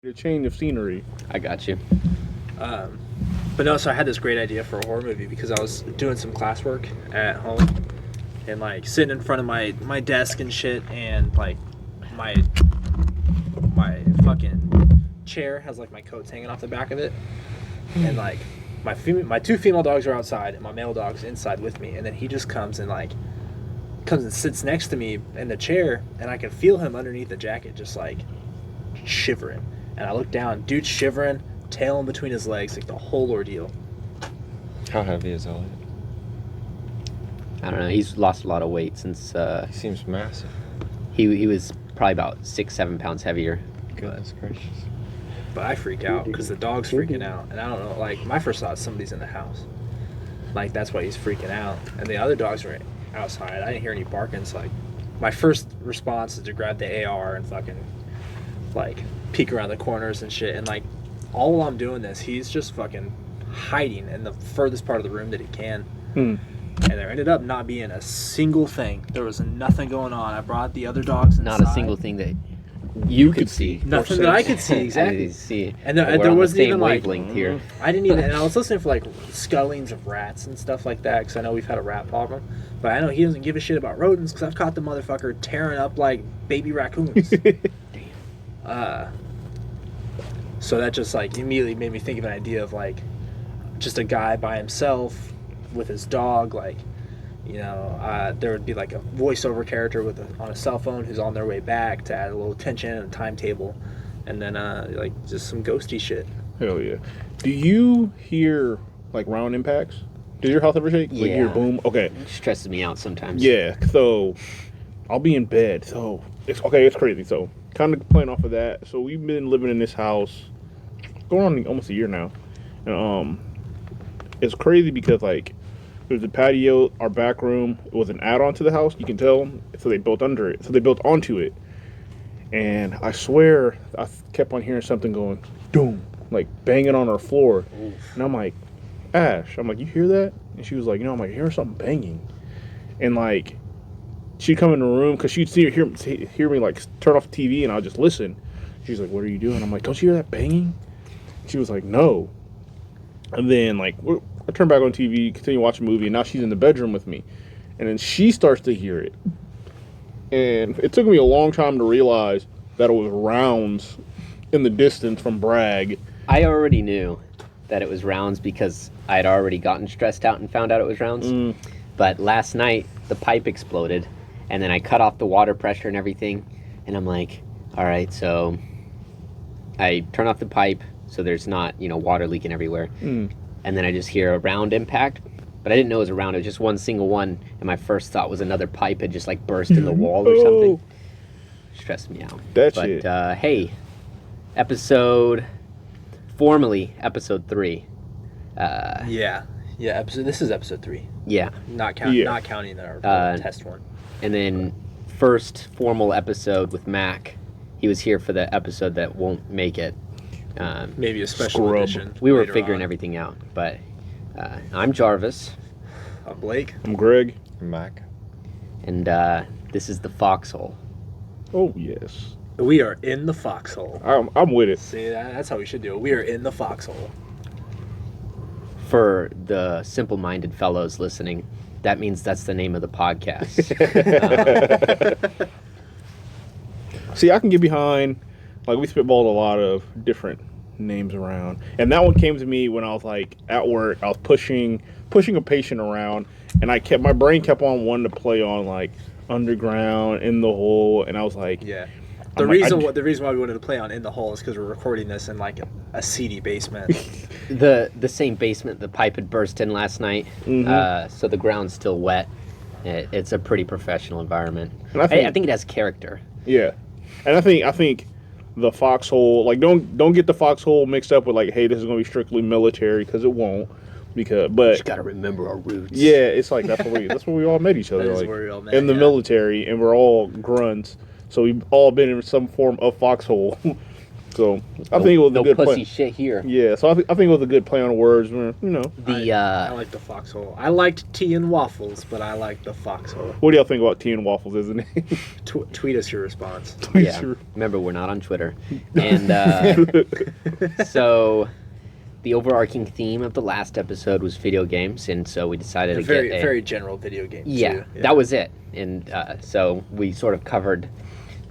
A change of scenery. I got you. But no, so I had this great idea for a horror movie because I was doing some classwork at home and like sitting in front of my desk and shit, and like my fucking chair has like my coats hanging off the back of it, and like my two female dogs are outside and my male dog's inside with me, and then he just comes and sits next to me in the chair, and I can feel him underneath the jacket just like shivering. And I look down, dude's shivering, tail in between his legs, like the whole ordeal. How heavy is Elliot? I don't know. He's lost a lot of weight since He seems massive. he was probably about 6-7 pounds heavier. Goodness gracious. But I freak out because the dog's freaking out. And I don't know, like, my first thought is somebody's in the house. Like, that's why he's freaking out. And the other dogs were outside. I didn't hear any barking. So, like, my first response is to grab the AR and fucking, like, peek around the corners and shit. And, like, all while I'm doing this, he's just fucking hiding in the furthest part of the room that he can. And there ended up not being a single thing. There was nothing going on. I brought the other dogs inside. Not a single thing that you could see. Nothing that I could see, exactly. I didn't see. And We're there on wasn't the same even like wavelength here. I didn't even, and I was listening for like scuttings of rats and stuff like that because I know we've had a rat problem. But I know he doesn't give a shit about rodents because I've caught the motherfucker tearing up like baby raccoons. So that just like immediately made me think of an idea of like just a guy by himself with his dog, like, you know, there would be like a voiceover character on a cell phone who's on their way back to add a little tension and a timetable, and then like just some ghosty shit. Hell yeah. Do you hear like round impacts? Does your house ever shake? Like, you hear boom? Okay. It stresses me out sometimes. Yeah, so I'll be in bed. So it's crazy. So kind of playing off of that. So we've been living in this house going on almost a year now. And it's crazy because like there's a patio, our back room, it was an add-on to the house, you can tell. So they built under it. So they built onto it. And I swear I kept on hearing something going doom, like banging on our floor. Oof. And I'm like, Ash, I'm like, you hear that? And she was like, I'm like, I hear something banging. And like she'd come in the room because she'd hear me like turn off the TV, and I'll just listen. She's like, what are you doing? I'm like, don't you hear that banging? She was like, no. And then like I turn back on TV, continue watching a movie, and now she's in the bedroom with me. And then she starts to hear it. And it took me a long time to realize that it was rounds in the distance from Bragg. I already knew that it was rounds because I had already gotten stressed out and found out it was rounds. But last night, the pipe exploded, and then I cut off the water pressure and everything. And I'm like, all right, so I turn off the pipe so there's not, water leaking everywhere. And then I just hear a round impact. But I didn't know it was a round. It was just one single one. And my first thought was anher pipe had just like burst in the wall or something. Stressed me out. But hey, formally episode 3. This is episode 3. Yeah. Not counting our test one. And then first formal episode with Mack. He was here for the episode that won't make it. Maybe a special edition. We were figuring everything out, but I'm Jarvis. I'm Blake. I'm Greg. I'm Mack. And this is the Foxhole. Oh, yes. We are in the foxhole. I'm with it. See, that's how we should do it. We are in the foxhole. For the simple-minded fellows listening, that means that's the name of the podcast. See, I can get behind, like, we spitballed a lot of different names around. And that one came to me when I was, like, at work. I was pushing a patient around, and my brain kept on wanting to play on, like, underground, in the hole, and I was like... Yeah. The reason why we wanted to play on In the Hole is because we're recording this in, like, a seedy basement. The same basement the pipe had burst in last night, so the ground's still wet. It's a pretty professional environment. And I think it has character. Yeah. And I think the foxhole, like, don't get the foxhole mixed up with, like, hey, this is going to be strictly military, because it won't. But just got to remember our roots. Yeah, it's like that's where we all met each other. That is like, where we all met, in the military, and we're all grunts. So we've all been in some form of foxhole. So I think it was no a good pussy play. shit here. Yeah, so I think it was a good play on words. You know, I like the foxhole. I liked tea and waffles, but I like the foxhole. what do y'all think about tea and waffles? Isn't it? Tweet us your response. Yeah. Remember, we're not on Twitter. And so the overarching theme of the last episode was video games, and so we decided to Very, get very general video games. yeah, too. that was it. And so we sort of covered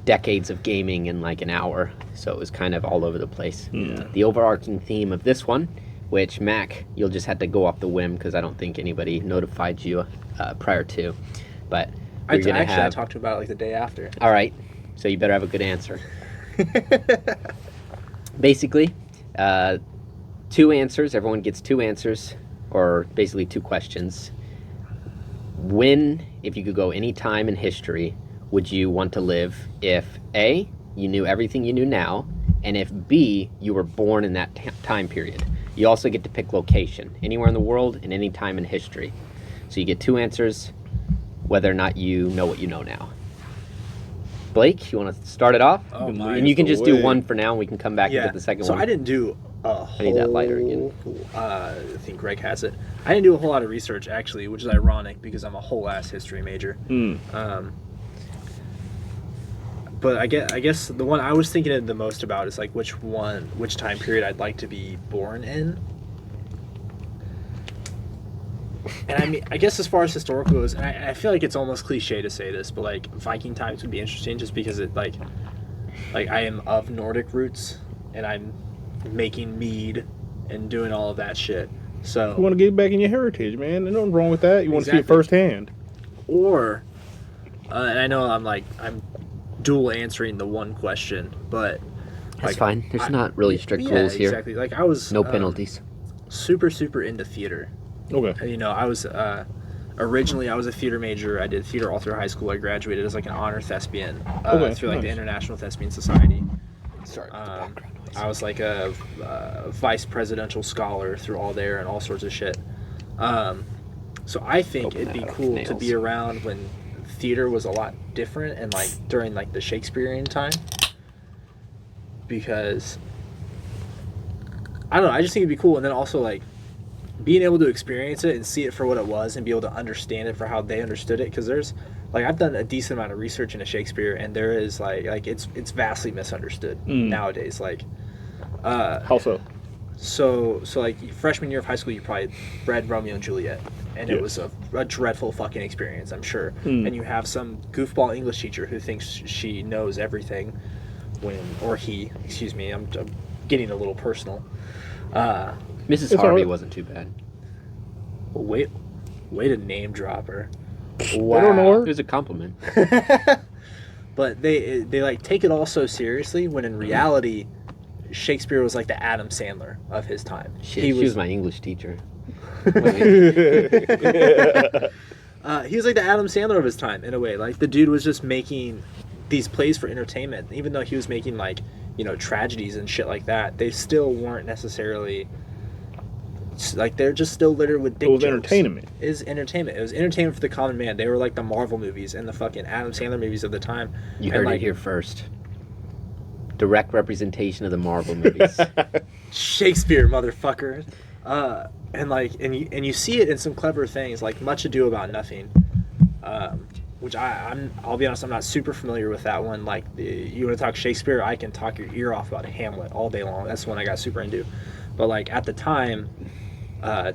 decades of gaming in like an hour, so it was kind of all over the place. Yeah. The overarching theme of this one, which Mac, you'll just have to go off the whim because I don't think anybody notified you prior to, but I talked to him about it like the day after. all right, so you better have a good answer. Basically, 2 answers. Everyone gets 2 answers, or basically 2 questions. When, if you could go any time in history, would you want to live if A, you knew everything you knew now, and if B, you were born in that time period? You also get to pick location, anywhere in the world and any time in history. So you get 2 answers, whether or not you know what you know now. Blake, you want to start it off? Oh my. And you can just do way. 1 for now, and we can come back and get the second so one. I didn't do a whole... I need that lighter again. I think Greg has it. I didn't do a whole lot of research, actually, which is ironic because I'm a whole-ass history major. But I guess the one I was thinking the most about is like which time period I'd like to be born in. And I mean, I guess as far as historical goes, and I feel like it's almost cliche to say this, but like Viking times would be interesting just because it like I am of Nordic roots and I'm making mead and doing all of that shit. So you want to get back in your heritage, man. There's nothing wrong with that. You want to see it Exactly. firsthand. or and I know I'm dual answering the one question, but That's like, fine. There's not really strict yeah, rules here. Exactly. Like I was No penalties. super into theater. Okay. You know, I was originally I was a theater major. I did theater all through high school. I graduated as like an honor thespian through like the nice. International Thespian Society. Sorry for the background noise. I was like a vice presidential scholar through all there and all sorts of shit. So I think Open it'd be that up, cool to nails. be around when theater was a lot different and like during like the Shakespearean time, because I don't know, I just think it'd be cool. And then also like being able to experience it and see it for what it was and be able to understand it for how they understood it, because there's like I've done a decent amount of research into Shakespeare and there is like it's vastly misunderstood nowadays. Like How so? so like freshman year of high school you probably read Romeo and Juliet and it Yes. was a dreadful fucking experience, I'm sure. And you have some goofball English teacher who thinks she knows everything or he, excuse me, I'm getting a little personal. Mrs. It's Harvey alright. wasn't too bad. Way to name drop her. I don't know It her. was a compliment. But they like take it all so seriously when in reality Shakespeare was like the Adam Sandler of his time. Shit, He she was my English teacher. he was like the Adam Sandler of his time in a way. Like the dude was just making these plays for entertainment, even though he was making like, you know, tragedies and shit like that. They still weren't necessarily like, they're just still littered with dick It was jokes. entertainment. It was entertainment. It was entertainment for the common man. They were like the Marvel movies and the fucking Adam Sandler movies of the time. You And, heard like, it here first. Direct representation of the Marvel movies. Shakespeare, motherfucker. And you see it in some clever things like Much Ado About Nothing, which I'll be honest, I'm not super familiar with that one. Like you want to talk Shakespeare, I can talk your ear off about Hamlet all day long. That's the one I got super into. But like at the time,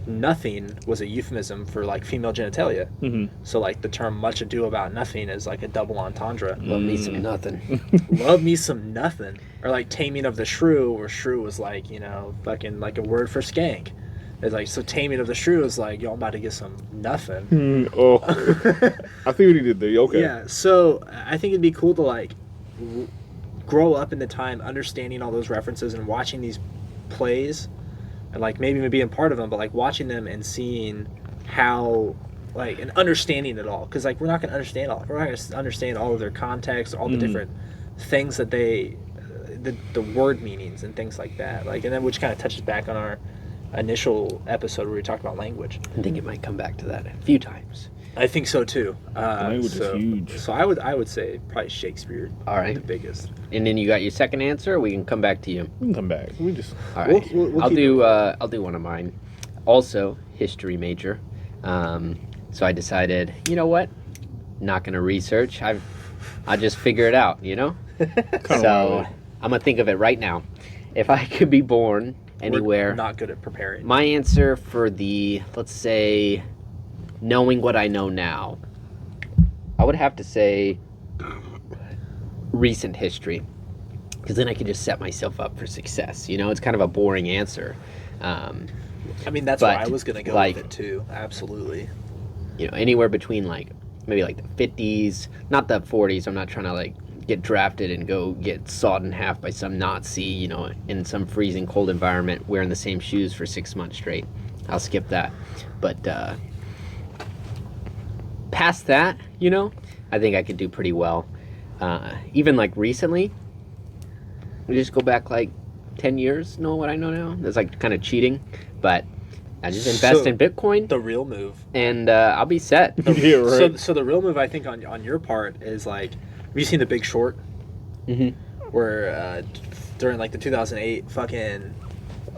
nothing was a euphemism for like female genitalia. So like the term Much Ado About Nothing is like a double entendre. Love me some nothing. Love me some nothing. Or like Taming of the Shrew, where shrew was like, you know, fucking like a word for skank. It's like, so Taming of the Shrew is like, yo, I'm about to get some nothing. Oh, I see what he did there. Okay. Yeah, so I think it'd be cool to like grow up in the time understanding all those references and watching these plays and like maybe being part of them, but like watching them and seeing how like and understanding it all, because like we're not going to understand all of their context, all the different things that they the word meanings and things like that, like, and then which kind of touches back on our initial episode where we talked about language. I think it might come back to that a few times. I think so too. language is huge. So I would say probably Shakespeare. All right. The biggest. And then you got your second answer. Or we can come back to you. We can come back. We just All right. We'll I'll keep do. it I'll do one of mine. Also, history major. So I decided, you know what? Not gonna research. I'll just figure it out. You know. So I'm gonna think of it right now. If I could be born anywhere, We're not good at preparing. my answer for the, let's say, knowing what I know now, I would have to say recent history, because then I could just set myself up for success. You know, it's kind of a boring answer. I mean, that's but, where I was gonna go like- with it too. Absolutely. You know, anywhere between like maybe like the 50s, not the 40s. I'm not trying to like get drafted and go get sawed in half by some Nazi, you know, in some freezing cold environment wearing the same shoes for 6 months straight. I'll skip that. But past that, you know, I think I could do pretty well. Even like recently, we just go back like 10 years, know what I know now. That's like kind of cheating, but I just invest So, in Bitcoin The real move. and I'll be set. yeah, right. So the real move I think on your part is like, have you seen The Big Short? Mhm. Where during like the 2008 fucking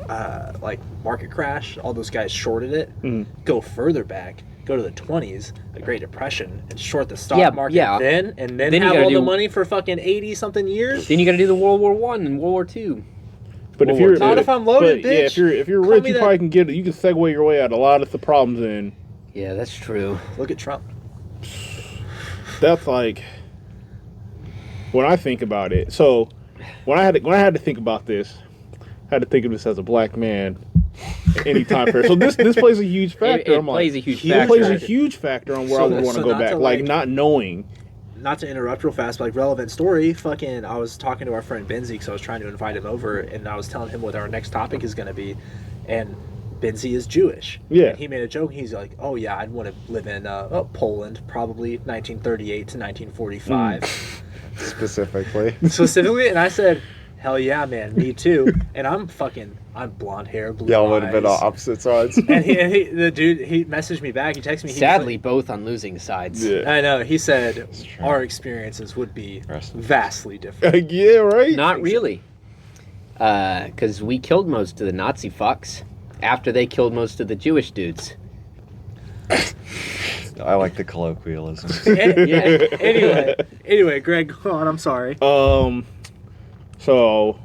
like market crash, all those guys shorted it. Mhm. Go further back, go to the 20s, the Great Depression, and short the stock Yeah, market yeah. then, and then Then you have gotta all the do- money for fucking 80 something years. Then you got to do the World War One and World War Two. But Well, if you're not if I'm loaded, but, yeah, bitch. if you're Call rich, me you that- probably can get it. You can segue your way out of a lot of the problems, and Yeah, that's true. Look at Trump. that's like when I think about it. So when I had to think about this, I had to think of this as a black man. Any time period. So this plays a huge factor. It I'm plays like, a huge it factor. plays a huge factor on where I So- would want so to go not back. to, Like like- not knowing. Not to interrupt real fast, but like relevant story, fucking I was talking to our friend Benzie because I was trying to invite him over, and I was telling him what our next topic is going to be, and Benzie is Jewish. Yeah. And he made a joke. He's like, "Oh yeah, I'd want to live in Poland, probably 1938 to 1945 Specifically. specifically." And I said, "Hell yeah, man, me too." And I'm blonde hair, blue Y'all would have been on eyes. opposite sides. And the dude, he messaged me back. He texted me. He was Sadly, both on losing sides. Yeah. I know. He said true. our experiences would be Rest in peace. vastly different. Yeah, right. Not really. Because we killed most of the Nazi fucks after they killed most of the Jewish dudes. I like the colloquialism. Yeah. Anyway, Greg, go on. I'm sorry. So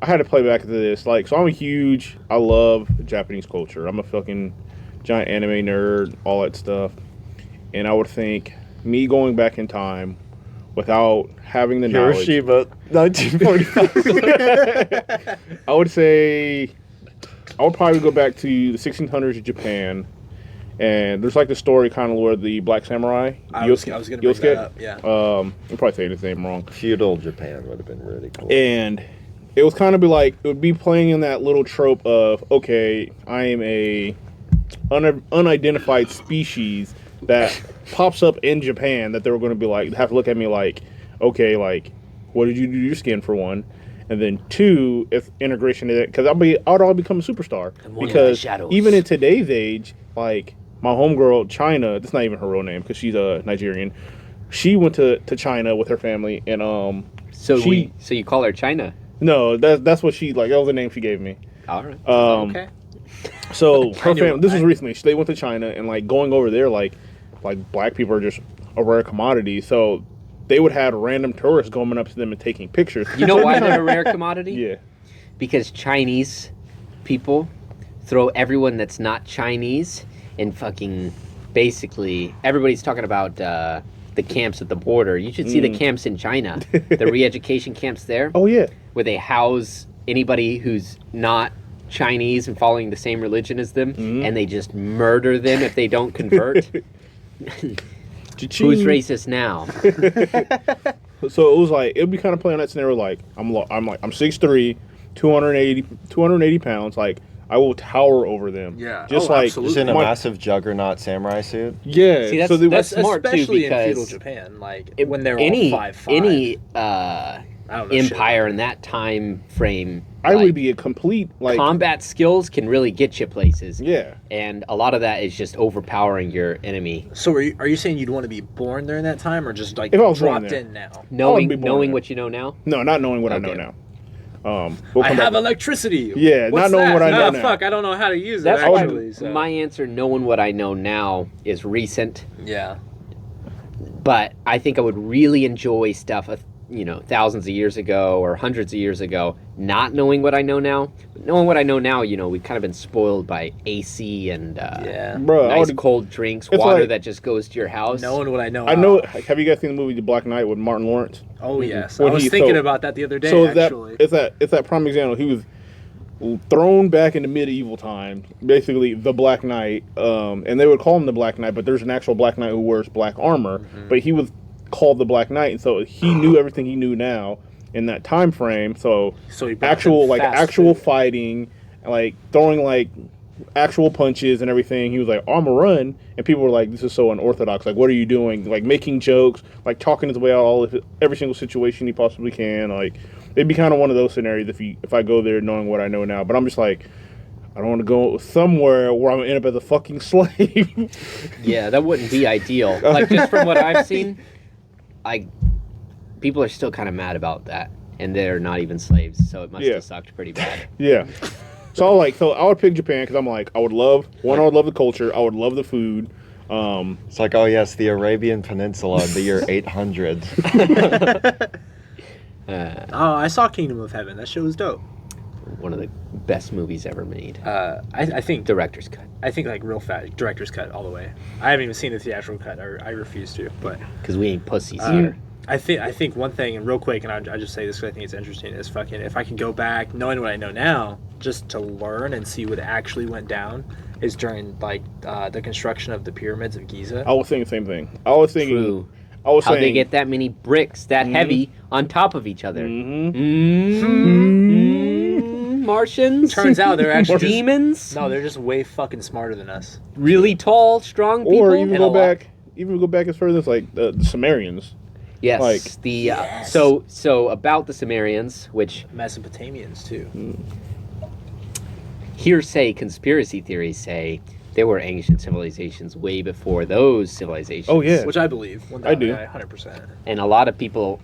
I had to play back to this. Like, so I love Japanese culture. I'm a fucking giant anime nerd, all that stuff. And I would think me going back in time without having the knowledge. Hiroshima, 1945. I would say I would probably go back to the 1600s of Japan. And there's like the story kind of where the black samurai. I was going to bring that up. Yeah. I'm probably saying his name wrong. Feudal Japan would have been really cool. And it was kind of be like, it would be playing in that little trope of, okay, I am a unidentified species that pops up in Japan, that they were going to be like, have to look at me like, okay, like, what did you do to your skin, for one? And then two, if integration in it, because I'd all become a superstar. I'm one of Because the shadows. even in today's age, like, my homegirl, China, that's not even her real name, because she's a Nigerian. She went to China with her family, and So she- so you call her China? no, that's what she, like, that was the name she gave me. All right. Okay. So her knew- family, this was I- recently. They went to China, and like going over there, like black people are just a rare commodity. So they would have random tourists going up to them and taking pictures. You know why they're a rare commodity? Yeah, Because Chinese people throw everyone that's not Chinese in fucking, basically everybody's talking about the camps at the border. You should see the camps in China, the re-education camps there, Oh yeah. where they house anybody who's not Chinese and following the same religion as them, and they just murder them if they don't convert. Who's racist now? So it was like it'd be kind of playing that scenario. Like I'm 6'3", 280 pounds. Like I will tower over them. Yeah. Just Oh, like absolutely. Just in a my- massive juggernaut samurai suit. Yeah. See, so they, that's smart too, especially in feudal because Japan, like when they're all any 5'5". any I don't know shit empire about in that time frame. I like, would be a complete like combat skills can really get you places. yeah. And a lot of that is just overpowering your enemy. So are you saying you'd want to be born during that time, or just like If I was born dropped there. in now? Knowing be born knowing there. what you know now. No, not knowing what I know Okay. now. We'll I come have back. electricity. Yeah, What's not knowing that? what I know Ah, now. fuck, I don't know how to use That's it why actually. So. my answer, knowing what I know now, is recent. Yeah. But I think I would really enjoy stuff, thousands of years ago or hundreds of years ago, not knowing what I know now. But knowing what I know now, we've kind of been spoiled by AC and Yeah. Bro, nice cold drinks, It's water like- that just goes to your house. Knowing what I know. I know. Have you guys seen the movie The Black Knight with Martin Lawrence? Oh yes. When I was he- thinking so- about that the other day. So Actually. it's that prime example. He was thrown back into medieval times, basically the Black Knight, and they would call him the Black Knight, but there's an actual Black Knight who wears black armor, but he was called the Black Knight, and so he knew everything he knew now in that time frame. So he brought actual them fast actual food. fighting, like throwing like actual punches and everything. He was like, "I'm a run," and people were like, "This is so unorthodox. Like, what are you doing?" Like making jokes, like talking his way out of every single situation he possibly can. Like it'd be kind of one of those scenarios if I go there knowing what I know now. But I'm just like, I don't want to go somewhere where I'm gonna end up as a fucking slave. Yeah, that wouldn't be ideal. Like, just from what I've seen, people are still kind of mad about that, and they're not even slaves, so it must Yeah. have sucked pretty bad. Yeah. So I would pick Japan because I'm like, I would love the culture. I would love the food. It's like, oh yes, the Arabian Peninsula in the year 800. Oh, I saw Kingdom of Heaven. That shit was dope. One of the best movies ever made. I think Director's cut. I think like real fat director's cut all the way. I haven't even seen the theatrical cut. I refuse to. But Because we ain't pussies here. I think one thing, and real quick, and I just say this because I think it's interesting, is fucking if I can go back, knowing what I know now, just to learn and see what actually went down, is during like the construction of the pyramids of Giza. I was thinking the same thing. I was thinking. True. I was How saying. they get that many bricks that heavy on top of each other. Martians? Turns out they're actually just- demons? No, they're just way fucking smarter than us. Really tall, strong people? Or even And go a lot- back. Even go back as far as like the Sumerians. Yes. like- So about the Sumerians, which Mesopotamians too. hearsay conspiracy theories say there were ancient civilizations way before those civilizations. Oh, yeah. Which I believe. I do. 100%. And a lot of people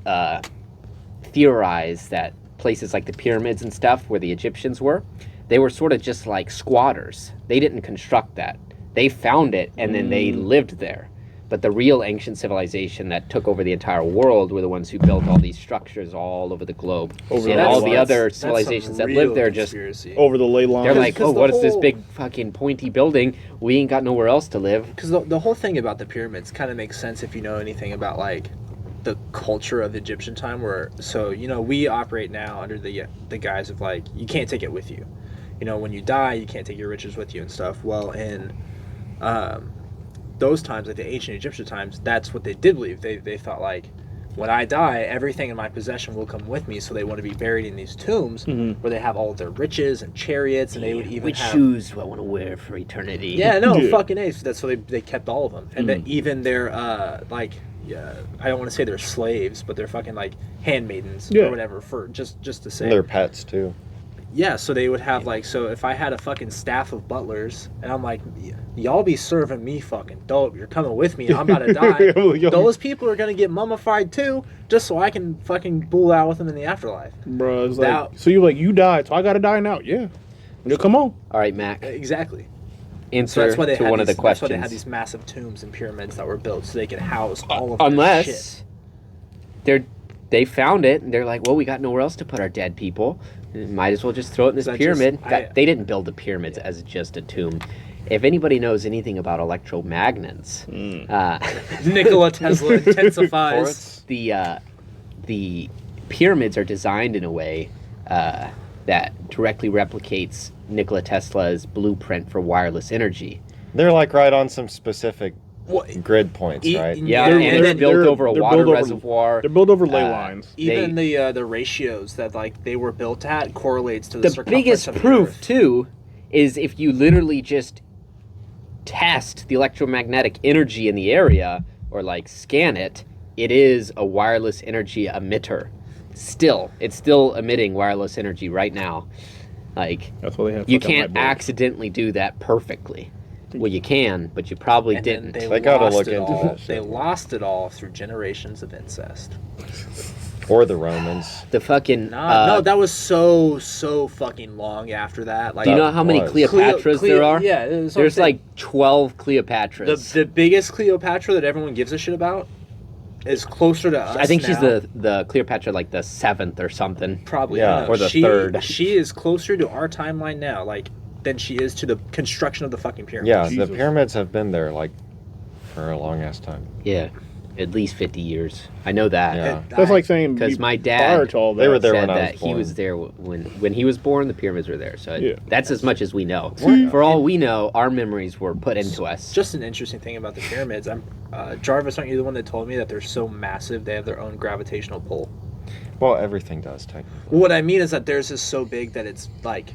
theorize that places like the pyramids and stuff where the Egyptians were, they were sort of just like squatters. They didn't construct that. They found it and then they lived there. But the real ancient civilization that took over the entire world were the ones who built all these structures all over the globe. Over and the all ley the lines. other That's some civilizations that real lived there just conspiracy. Over the ley lines. they're like, 'Cause oh, the what is this whole- big fucking pointy building? We ain't got nowhere else to live. Because the whole thing about the pyramids kind of makes sense if you know anything about like the culture of Egyptian time. Where we operate now under the guise of like you can't take it with you. When you die, you can't take your riches with you and stuff. Well, in those times, like the ancient Egyptian times, that's what they did believe. They thought like, when I die, everything in my possession will come with me. So they want to be buried in these tombs where they have all of their riches and chariots, and they would even Which have. shoes do I want to wear for eternity? Yeah, no, Yeah. fucking ace. That's so they kept all of them, and then even their I don't want to say they're slaves, but they're fucking like handmaidens Yeah. or whatever for just to say. Their pets too. Yeah, so they would have like, so if I had a fucking staff of butlers and I'm like, y'all be serving me fucking dope, you're coming with me, I'm about to die. Yo. Those people are gonna get mummified too, just so I can fucking bull out with them in the afterlife. Bro, it's Now- like, so you died, so I gotta die now. Yeah. Come on. All right, Mac. Exactly. So Answer that's why they to had one of the these, that's why questions. they had these massive tombs and pyramids that were built so they could house all of their shit. Unless they found it and they're like, well, we got nowhere else to put our dead people. Might as well just throw it in this Is that pyramid. just- They didn't build the pyramids as just a tomb. If anybody knows anything about electromagnets, Nikola Tesla intensifies. the pyramids are designed in a way that directly replicates Nikola Tesla's blueprint for wireless energy. They're like right on some specific What? grid points, right? Yeah, They're- and they're- it's built they're- over a they're water built over- reservoir. They're built over ley Uh, lines. Even the ratios that like they were built at correlates to the The circumference biggest of the proof Earth. too is if you literally just test the electromagnetic energy in the area or like scan it, it is a wireless energy emitter. it's still emitting wireless energy right now. Like, That's why they have you fucking can't light bulbs. accidentally do that perfectly. Well, you can, but you probably And then didn't. They gotta lost look it into all. that shit They more. lost it all through generations of incest. Or the Romans. The fucking No, that was so fucking long after that. Like, do you know how many was. Cleopatras there are? Yeah, it was There's something. like 12 Cleopatras. The biggest Cleopatra that everyone gives a shit about is closer to us. I think she's now. the Cleopatra like the 7th or something. Probably, Yeah, I don't know. or the she, 3rd. She is closer to our timeline now, like, than she is to the construction of the fucking pyramids. Yeah, Jesus. the pyramids have been there like for a long ass time. Yeah, at least 50 years. I know that. Yeah. That's like saying Because my dad prior to all that. They were there said when I was that he born. was there when he was born. The pyramids were there, so Yeah. that's as much as we know. Yeah. For all we know, our memories were put into us. Just an interesting thing about the pyramids. Jarvis, aren't you the one that told me that they're so massive they have their own gravitational pull? Well, everything does technically. What I mean is that theirs is so big that it's like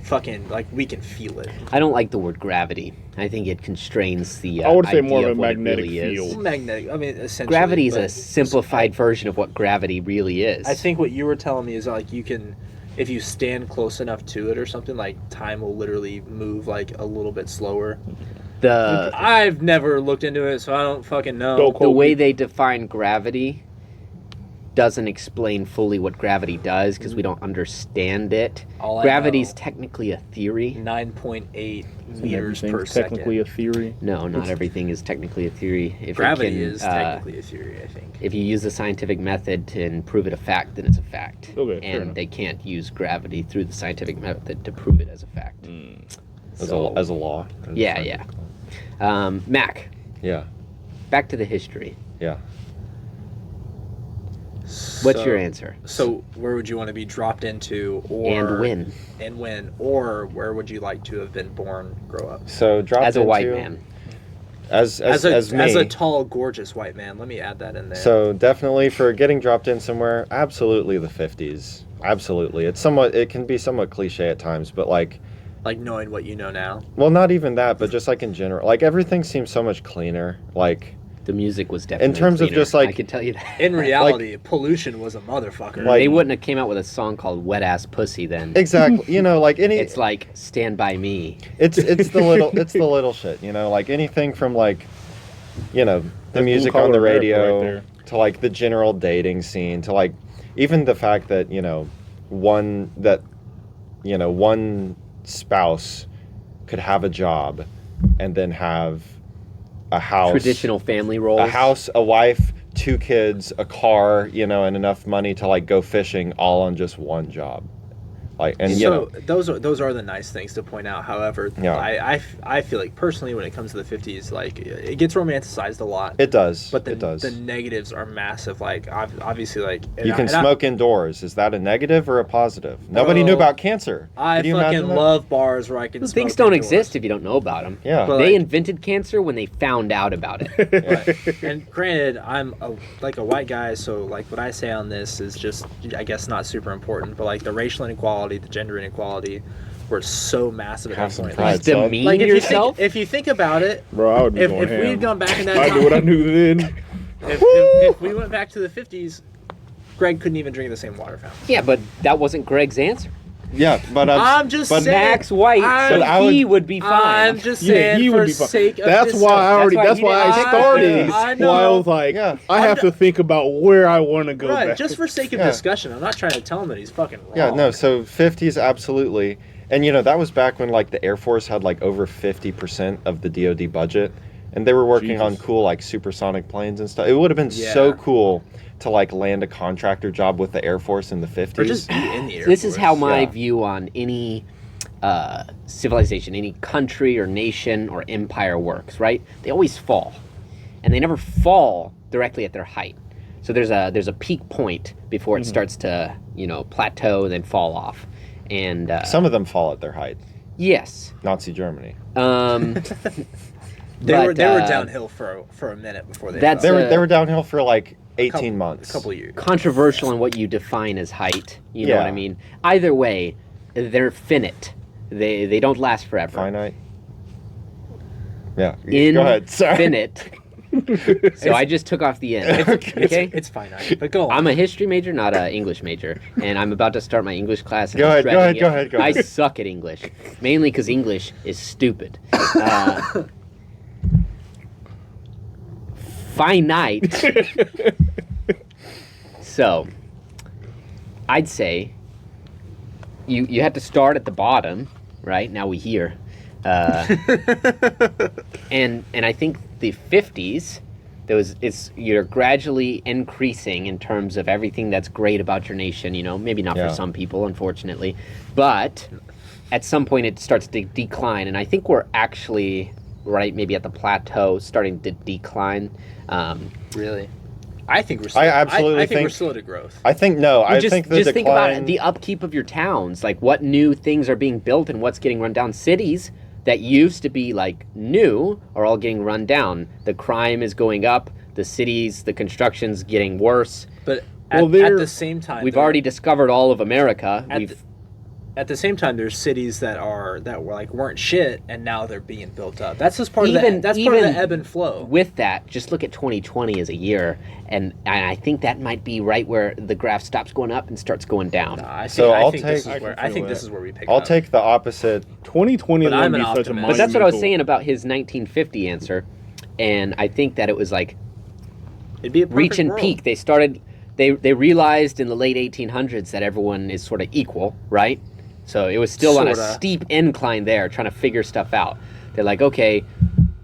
fucking like we can feel it. I don't like the word gravity. I think it constrains the. I would say idea more of a what it magnetic really is. field. Magnetic. I mean, essentially. Gravity is a but simplified version of what gravity really is. I think what you were telling me is like you can, if you stand close enough to it or something, like time will literally move like a little bit slower. the I've never looked into it, so I don't fucking know. Don't the quote way me. they define gravity doesn't explain fully what gravity does because we don't understand it. All I Gravity's know- technically a theory. 9.8 And meters per everything's second. technically a theory. No, not everything is technically a theory. If Gravity it can, is technically a theory, I think. if you use the scientific method to prove it a fact, then it's a fact. Okay, fair and enough. they can't use gravity through the scientific method to prove it as a fact. As So- a law. Yeah, yeah. Mac, Yeah, back to the history. yeah. What's So- your answer? So, where would you want to be dropped into, or And when? And when, or where would you like to have been born, grow up? So dropped As a white into- man. As me. As a tall, gorgeous white man. Let me add that in there. So definitely for getting dropped in somewhere, absolutely the 50s. Absolutely. It can be somewhat cliche at times, but like, knowing what you know now. well, not even that, but just like in general, like everything seems so much cleaner. Like, The music was definitely terms of cleaner. just, like- I can tell you that. In reality, pollution was a motherfucker. Like- they wouldn't have came out with a song called "Wet Ass Pussy" then. exactly, like any, It's like "Stand by Me." it's the little shit, like anything from like, the That's music blue on the collar America radio right there. to like the general dating scene to like even the fact that one spouse could have a job and then have a house, Traditional family roles. a house, a wife, 2 kids, a car, and enough money to like go fishing all on just one job. Like, and So those are the nice things to point out. However, Yeah. I feel like personally when it comes to the 50s, like it gets romanticized a lot. it does. But it does. the negatives are massive. Like obviously, like You can smoke indoors. Is that a negative or a positive? Nobody knew Well, about cancer. I Could you fucking imagine that? love bars where I can. Those smoke things don't indoors. exist if you don't know about them. Yeah. But- They like- invented cancer when they found out about it. Right. And granted, I'm a white guy, so like what I say on this is just, I guess, not super important. But like the racial inequality, the gender inequality, were so massive at Have that some point. pride, Like, son. Demean like yourself. if you think about it, Bro, I would be if going we ham. had gone back in that I time, knew what I knew then. if we went back to the 50s, Greg couldn't even drink the same water fountain. Yeah, but that wasn't Greg's answer. Yeah, but I'm just but saying- Max White, I'm- so But I he would- would be fine. I'm just Yeah, saying he for would be fine. sake of That's this why I stuff. already. That's That's why why he I didn't started. I Why I know. was like, Yeah. I have to think about where I want to go Right, back. just for sake of Yeah. discussion. I'm not trying to tell him that he's fucking wrong. Yeah, no, so 50s absolutely. And that was back when like the Air Force had like over 50% of the DoD budget and they were working on Jesus. cool like supersonic planes and stuff. It would have been so Yeah. cool to like land a contractor job with the Air Force in the 50s. Or just be in the Air This is Force. how my Yeah. view on any civilization, any country or nation or empire works. Right? They always fall, and they never fall directly at their height. So there's a peak point before it starts to plateau and then fall off. And Some of them fall at their height. yes, Nazi Germany. They were but, downhill for a minute before they That's fell. They were downhill for like 18 couple, months. a couple of years. controversial in what you define as height. You know what Yeah. I mean? Either way, they're finite. They don't last forever. Finite. Yeah. Go ahead. Sorry. Infinite. So I just took off the end. Okay? It's finite, but go on. I'm a history major, not an English major, and I'm about to start my English class. And Go I'm ahead, dreading go it. ahead. I suck at English, mainly because English is stupid. Finite. So, I'd say you had to start at the bottom, right? Now we here, and I think the 50s. You're gradually increasing in terms of everything that's great about your nation. You know, maybe not for some people, unfortunately, but at some point it starts to decline, and I think we're actually maybe at the plateau, starting to decline. Really? I think we're still, I absolutely think we're still at a growth. I think no. I just, think the just decline. think about it, the upkeep of your towns, like what new things are being built and what's getting run down. Cities that used to be like new are all getting run down. The crime is going up. The cities, the construction's getting worse. But at the same time, we've already discovered all of America. At the same time, there's cities that weren't shit, and now they're being built up. That's just part of the ebb and flow. With that, just look at 2020 as a year, and I think that might be right where the graph stops going up and starts going down. I think this is where we pick up. I'll take the opposite. 2020 is going to be such a monumental. But that's what I was saying about his 1950 answer, and I think that it was like it'd be a reach and world. peak. They realized in the late 1800s that everyone is sort of equal, right? So it was still on a steep incline there, trying to figure stuff out. They're like, okay,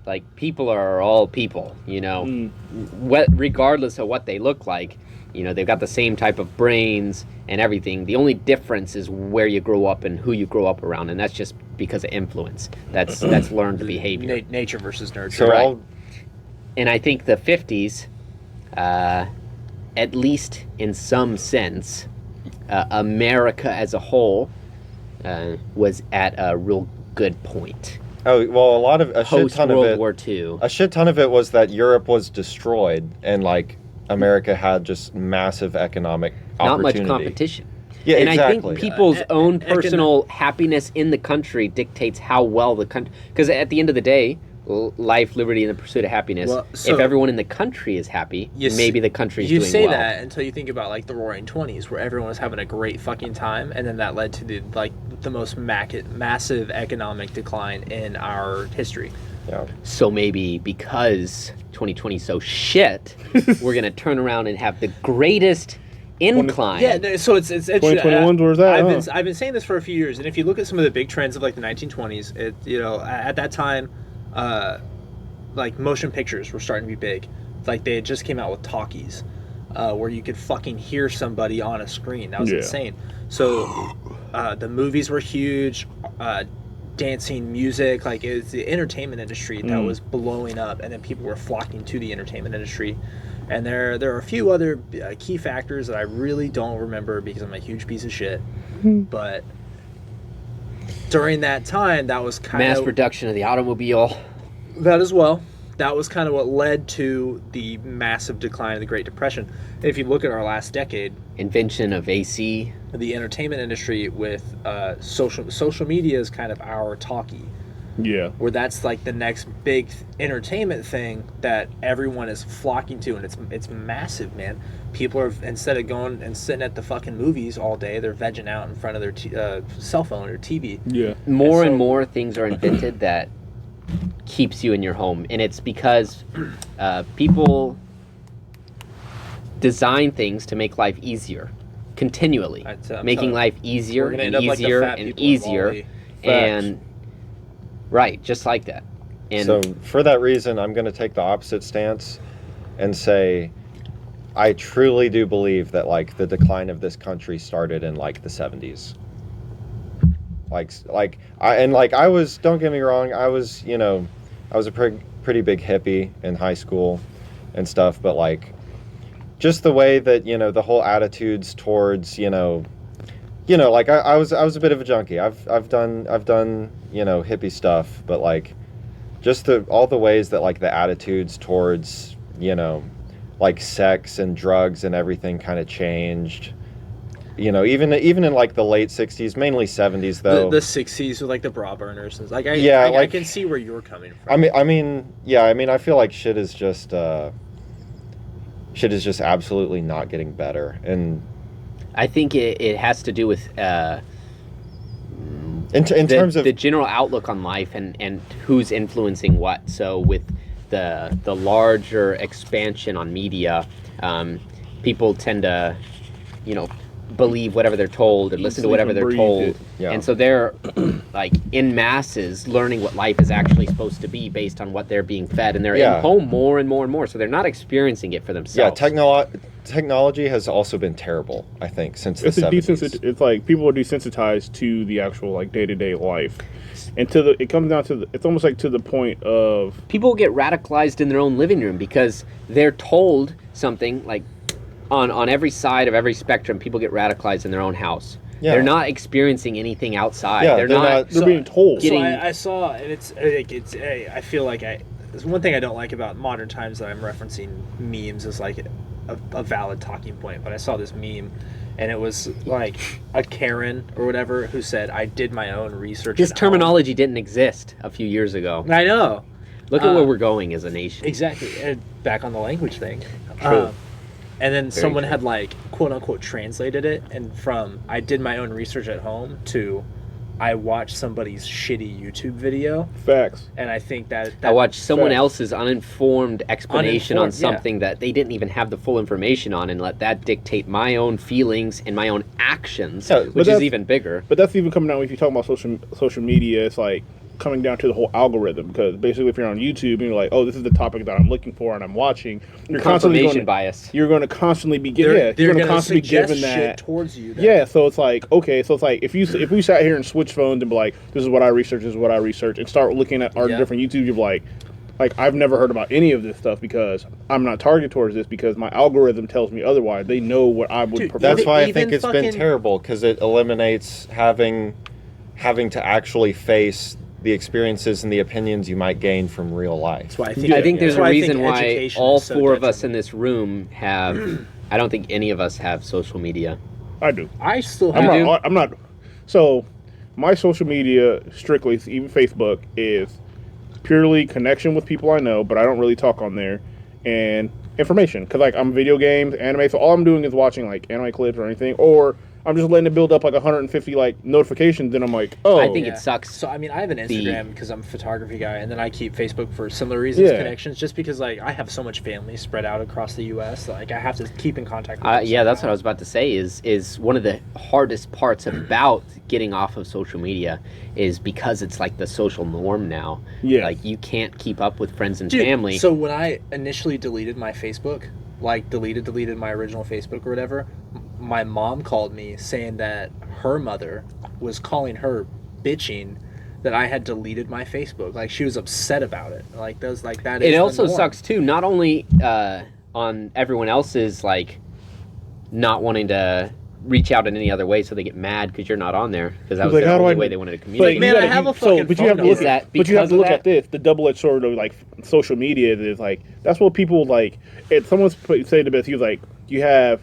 like people are all people, you know, regardless of what they look like. You know, they've got the same type of brains and everything. The only difference is where you grow up and who you grow up around, and that's just because of influence. That's learned behavior. Nature versus nurture. So right. And I think the 50s, at least in some sense, America as a whole was at a real good point. Oh well, a shit ton of it. Post World War II. A shit ton of it was that Europe was destroyed, and like America had just massive economic opportunity. Not much competition. Yeah, and exactly. I think people's own personal happiness in the country dictates how well the country. Because at the end of the day, life, liberty, and the pursuit of happiness. Well, so if everyone in the country is happy, maybe the country's doing well. You say that until you think about like the Roaring '20s, where everyone was having a great fucking time, and then that led to the most massive economic decline in our history. Yeah. So maybe because 2020 is so shit, we're gonna turn around and have the greatest incline. Yeah, so it's 2021. Where's that? I've been saying this for a few years, and if you look at some of the big trends of like the 1920s, at that time, like motion pictures were starting to be big. Like they had just came out with talkies, where you could fucking hear somebody on a screen. That was insane. So the movies were huge. Dancing, music, like it was the entertainment industry that was blowing up, and then people were flocking to the entertainment industry. And there are a few other key factors that I really don't remember because I'm a huge piece of shit. But during that time, that was kind of mass production of the automobile. That as well. That was kind of what led to the massive decline of the Great Depression. If you look at our last decade, invention of AC, the entertainment industry with social media is kind of our talkie. Yeah. Where that's like the next big entertainment thing that everyone is flocking to, and it's massive, man. People are, instead of going and sitting at the fucking movies all day, they're vegging out in front of their cell phone or TV. Yeah. More and more things are invented that keeps you in your home, and it's because people design things to make life easier, continually making life easier and easier and easier, and right, just like that. And so for that reason, I'm going to take the opposite stance and say I truly do believe that like the decline of this country started in like the 70s. I was, don't get me wrong, I was a pretty big hippie in high school and stuff, but like just the way that, the whole attitudes towards, like I was a bit of a junkie. I've done, hippie stuff, but like just all the ways that like the attitudes towards, like sex and drugs and everything kind of changed. even in like the late 60s, mainly 70s though. The 60s with like the bra burners. Like I like, can see where you're coming from. I mean, I feel like shit is just absolutely not getting better, and I think it has to do with in terms of the general outlook on life and who's influencing what. So with the larger expansion on media, people tend to, believe whatever they're told or listen to whatever they're told. Yeah. And so they're like in masses learning what life is actually supposed to be based on what they're being fed, and they're in home more and more and more, so they're not experiencing it for themselves. Technology has also been terrible, I think, since the 70s. It's like people are desensitized to the actual like day-to-day life, and it comes down to it's almost like to the point of people get radicalized in their own living room because they're told something like on every side of every spectrum. People get radicalized in their own house. Yeah. They're not experiencing anything outside. Yeah, they're being told. I saw, and I feel like there's one thing I don't like about modern times that I'm referencing memes as like a valid talking point, but I saw this meme, and it was like a Karen or whatever who said, "I did my own research." This terminology didn't exist a few years ago. I know. Look at where we're going as a nation. Exactly, and back on the language thing. True. And then someone had like quote unquote translated it, and from "I did my own research at home" to "I watched somebody's shitty YouTube video." Facts. And I think that I watched someone else's uninformed explanation on something that they didn't even have the full information on, and let that dictate my own feelings and my own actions, which is even bigger. But that's even coming down if you talk about social media. It's like coming down to the whole algorithm, because basically if you're on YouTube and you're like, oh, this is the topic that I'm looking for and I'm watching, you're confirmation bias. You're going to constantly be you're going to constantly be given that shit towards you. Yeah, so it's like, okay, so it's like if we sat here and switch phones and be like, this is what I research, and start looking at our different YouTube, you're like I've never heard about any of this stuff because I'm not targeted towards this, because my algorithm tells me otherwise. They know what I would prefer. That's why I think it's been terrible, because it eliminates having to actually face the experiences and the opinions you might gain from real life. That's why I think there's a reason why all four of us in this room have. I don't think any of us have social media. I do. I still have. I'm not. So, my social media, strictly, even Facebook, is purely connection with people I know, but I don't really talk on there, and information. Because, like, I'm video games, anime, so all I'm doing is watching, like, anime clips or anything, or I'm just letting it build up like 150 like notifications. Then I'm like, oh. I think it sucks. So I mean, I have an Instagram because I'm a photography guy, and then I keep Facebook for similar reasons, connections. Just because like I have so much family spread out across the U.S., like I have to keep in contact with them. Yeah, that's what I was about to say. Is one of the hardest parts about getting off of social media is because it's like the social norm now. Yeah, like you can't keep up with friends and family. So when I initially deleted my Facebook, like deleted my original Facebook or whatever, my mom called me saying that her mother was calling her bitching that I had deleted my Facebook. Like she was upset about it. Like those, like that. It also sucks too. Not only on everyone else's like not wanting to reach out in any other way, so they get mad because you're not on there, because that was the only way they wanted to communicate. Man, I have a fucking. But you have to look at. But you have to look at this. The double-edged sword of like social media is like that's what people like. If someone's say the best, he was like, you have.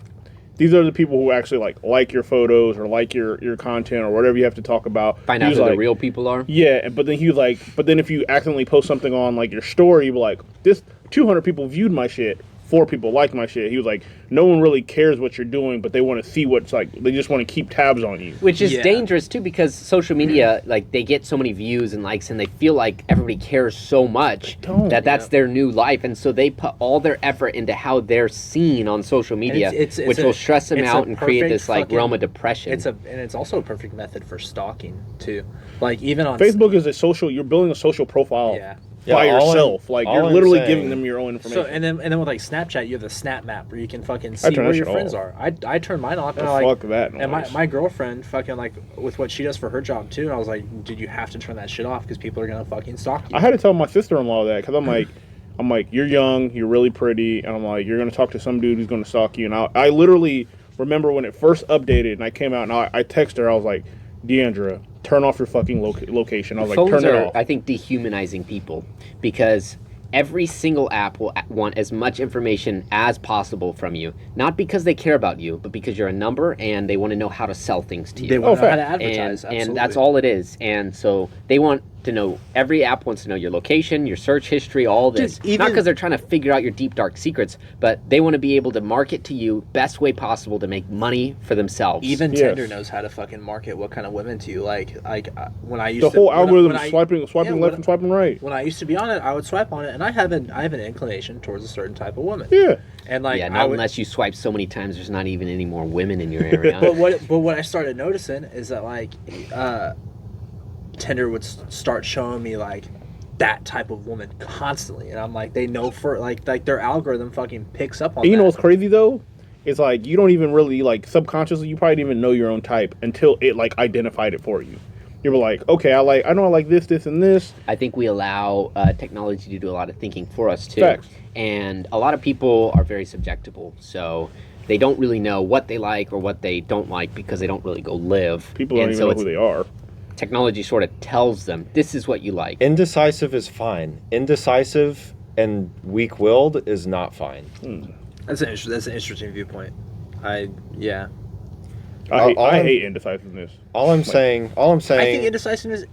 These are the people who actually like your photos or like your content or whatever you have to talk about. Find out who the real people are. Yeah, but then he was like, but then if you accidentally post something on like your story, you be like, this 200 people viewed my shit, 4 people liked my shit. He was like, no one really cares what you're doing, but they want to see what's like. They just want to keep tabs on you. Which is dangerous too, because social media, like they get so many views and likes, and they feel like everybody cares so much that that's their new life, and so they put all their effort into how they're seen on social media, which will stress them out and create this like realm of depression. It's also a perfect method for stalking too. Like even on Facebook is a social. You're building a social profile. Yeah. By yourself, like you're literally giving them your own information. So and then with like Snapchat, you have the Snap Map where you can fucking see where your friends are. I turned mine off, and fuck that. And my girlfriend fucking like with what she does for her job too, and I was like, dude, you have to turn that shit off because people are gonna fucking stalk you. I had to tell my sister-in-law that because I'm like, you're young, you're really pretty, and I'm like, you're gonna talk to some dude who's gonna stalk you. And I literally remember when it first updated, and I came out, and I texted her, I was like, Deandra, turn off your fucking location. I was like, turn it off. I think, dehumanizing people, because every single app will want as much information as possible from you, not because they care about you, but because you're a number and they want to know how to sell things to you. They want to know how to fact. advertise. And that's all it is. And so they want to know, every app wants to know your location, your search history, all this. Dude, Not because they're trying to figure out your deep, dark secrets, but they want to be able to market to you best way possible to make money for themselves. Even Yes. Tinder knows how to fucking market what kind of women to you. Like when I used The to whole when I- algorithm when is I- swiping yeah, left and swiping right. When I used to be on it, I would swipe on it, and I have an inclination towards a certain type of woman. Yeah. And like, yeah, I not would, unless you swipe so many times there's not even any more women in your area. but what I started noticing is that like, Tinder would start showing me like that type of woman constantly, and I'm like, they know for like their algorithm fucking picks up on. And you that. know what's crazy though? It's like you don't even really like subconsciously you probably didn't even know your own type until it like identified it for you. You were like, okay, I know I like this, and this. I think we allow technology to do a lot of thinking for us too. Facts. And a lot of people are very subjectable, so they don't really know what they like or what they don't like because they don't really go live. People don't And even so know it's- who they are. Technology sort of tells them, this is what you like. Indecisive is fine. Indecisive and weak-willed is not fine. That's an interesting viewpoint. I All I'm- hate indecisiveness. All I'm saying, I think indecisiveness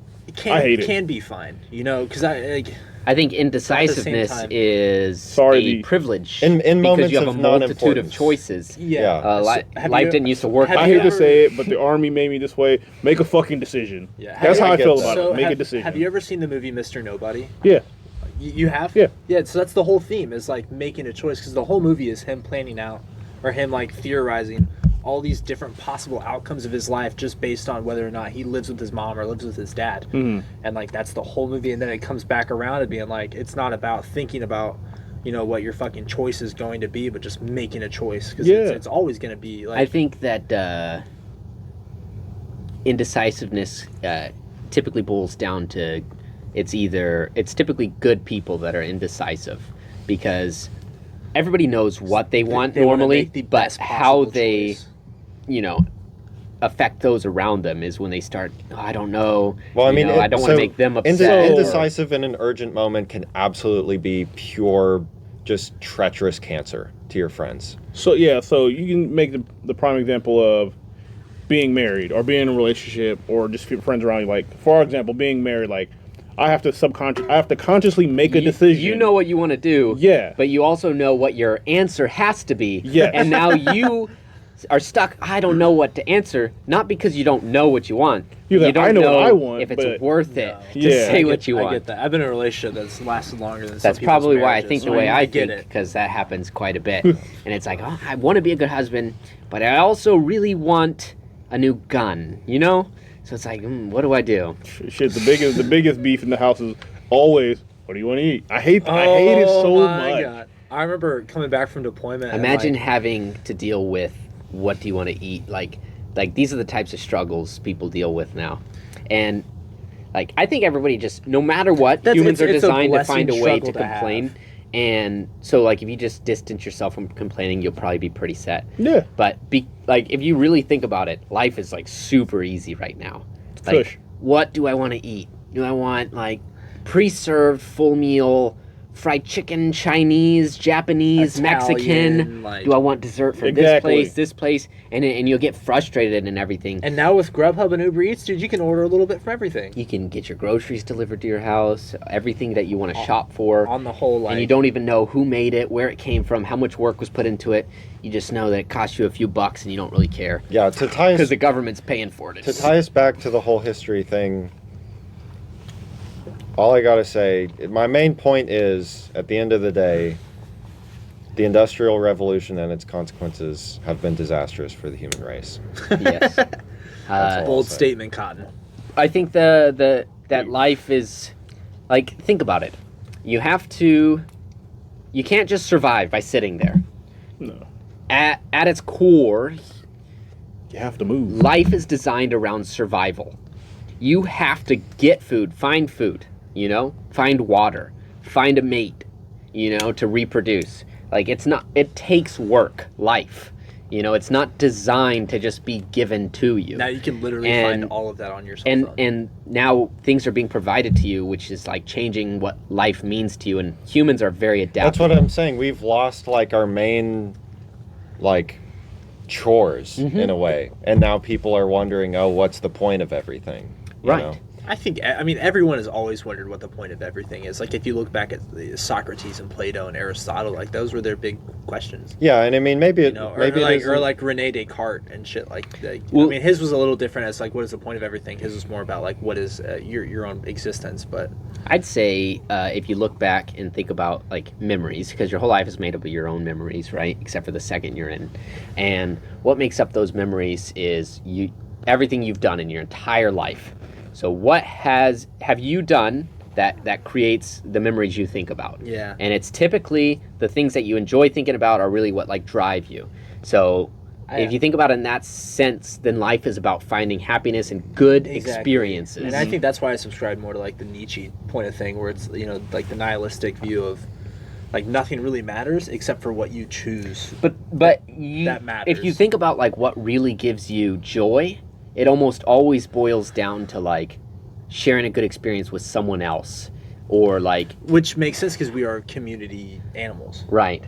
I hate it. can be fine. You know, because I think indecisiveness time- is Sorry, a the- privilege In because moments you have a of multitude of non-importance. choices. yeah. Have Life you- didn't used to work. have I you hate to ever- say it, but the army made me this way. Make a fucking decision. Yeah. That's how I I get feel that. about So it. Make a have, decision. have you ever seen the movie Mr. Nobody? Yeah. You have? Yeah. Yeah, so that's the whole theme, is like making a choice, because the whole movie is him planning out, or him like theorizing all these different possible outcomes of his life just based on whether or not he lives with his mom or lives with his dad. Mhm. And like that's the whole movie, and then it comes back around to being like, it's not about thinking about, you know, what your fucking choice is going to be, but just making a choice, because Yeah. it's always going to be like, I think that indecisiveness typically boils down to it's typically good people that are indecisive because everybody knows what they want they wanna normally, make the but best how possible they, choice. you know, affect those around them is when they start, "Oh, I don't know. Well, I you mean, know, I don't want to make them upset. Indecisive in an urgent moment can absolutely be pure, just treacherous cancer to your friends. So yeah, so you can make the prime example of being married or being in a relationship or just friends around you. Like for example, being married, like I have to consciously make a decision. You know what you want to do, Yeah. but you also know what your answer has to be. Yes. And now you are stuck. I don't know what to answer, not because you don't know what you want. You're you like, don't I know what I want, if it's but- worth it to Yeah. say what you want. I get that. I've been in a relationship that's lasted longer than some That's people's probably why I marriages. think the way I get think, it. because that happens quite a bit. And it's like, oh, I want to be a good husband, but I also really want a new gun, you know? So it's like, what do I do? Shit, the biggest beef in the house is always, what do you want to eat? I hate it so much. God. I remember coming back from deployment. and, Imagine like, having to deal with what do you want to eat? Like these are the types of struggles people deal with now. And like I think everybody just, no matter what, humans are it's a designed to blessing find a way to struggle to have. complain. And so like if you just distance yourself from complaining, you'll probably be pretty set. Yeah. But like if you really think about it, life is like super easy right now. Like Kush. what do I want to eat? Do I want like pre-served full meal fried chicken, Chinese, Japanese, Italian, Mexican? like- Do I want dessert from Exactly. this place? And you'll get frustrated and everything. And now with Grubhub and Uber Eats, dude, you can order a little bit from everything. You can get your groceries delivered to your house, everything that you want to shop for. On the whole, like, And you don't even know who made it, where it came from, how much work was put into it. You just know that it cost you a few bucks and you don't really care. Yeah, to tie Because us, the government's paying for it. to tie us back to the whole history thing, all I gotta say, my main point is, at the end of the day, the Industrial Revolution and its consequences have been disastrous for the human race. Yes. all. bold say. statement, Cotton. I think that life is, like, think about it. You can't just survive by sitting there. No. At its core, You have to move. life is designed around survival. You have to get food, find find water, find a mate, to reproduce. Like, it takes work, life. You know, it's not designed to just be given to you. Now you can literally And- find all of that on your cell phone. And now things are being provided to you, which is like changing what life means to you. And humans are very adaptable. That's what I'm saying. We've lost like our main like chores in a way, and now people are wondering, oh, what's the point of everything? You Right. know? I mean, everyone has always wondered what the point of everything is. Like, if you look back at Socrates and Plato and Aristotle, like, those were their big questions. Yeah, and I mean, maybe it, You know, maybe or it like, isn't- or like Rene Descartes and shit. Like Well- I mean, his was a little different. As like, what is the point of everything? His was more about like, what is your own existence. But I'd say if you look back and think about like memories, because your whole life is made up of your own memories, right? Except for the second you're in. And what makes up those memories is everything you've done in your entire life. So what have you done that creates the memories you think about? yeah, And it's typically the things that you enjoy thinking about are really what like drive you. So if you think about it in that sense, then life is about finding happiness and good Exactly. experiences. And I think that's why I subscribe more to like the Nietzsche point of thing, where it's, you know, like the nihilistic view of like nothing really matters except for what you choose. But that matters. if you think about like what really gives you joy, it almost always boils down to like sharing a good experience with someone else, or like Which makes sense because we are community animals, right.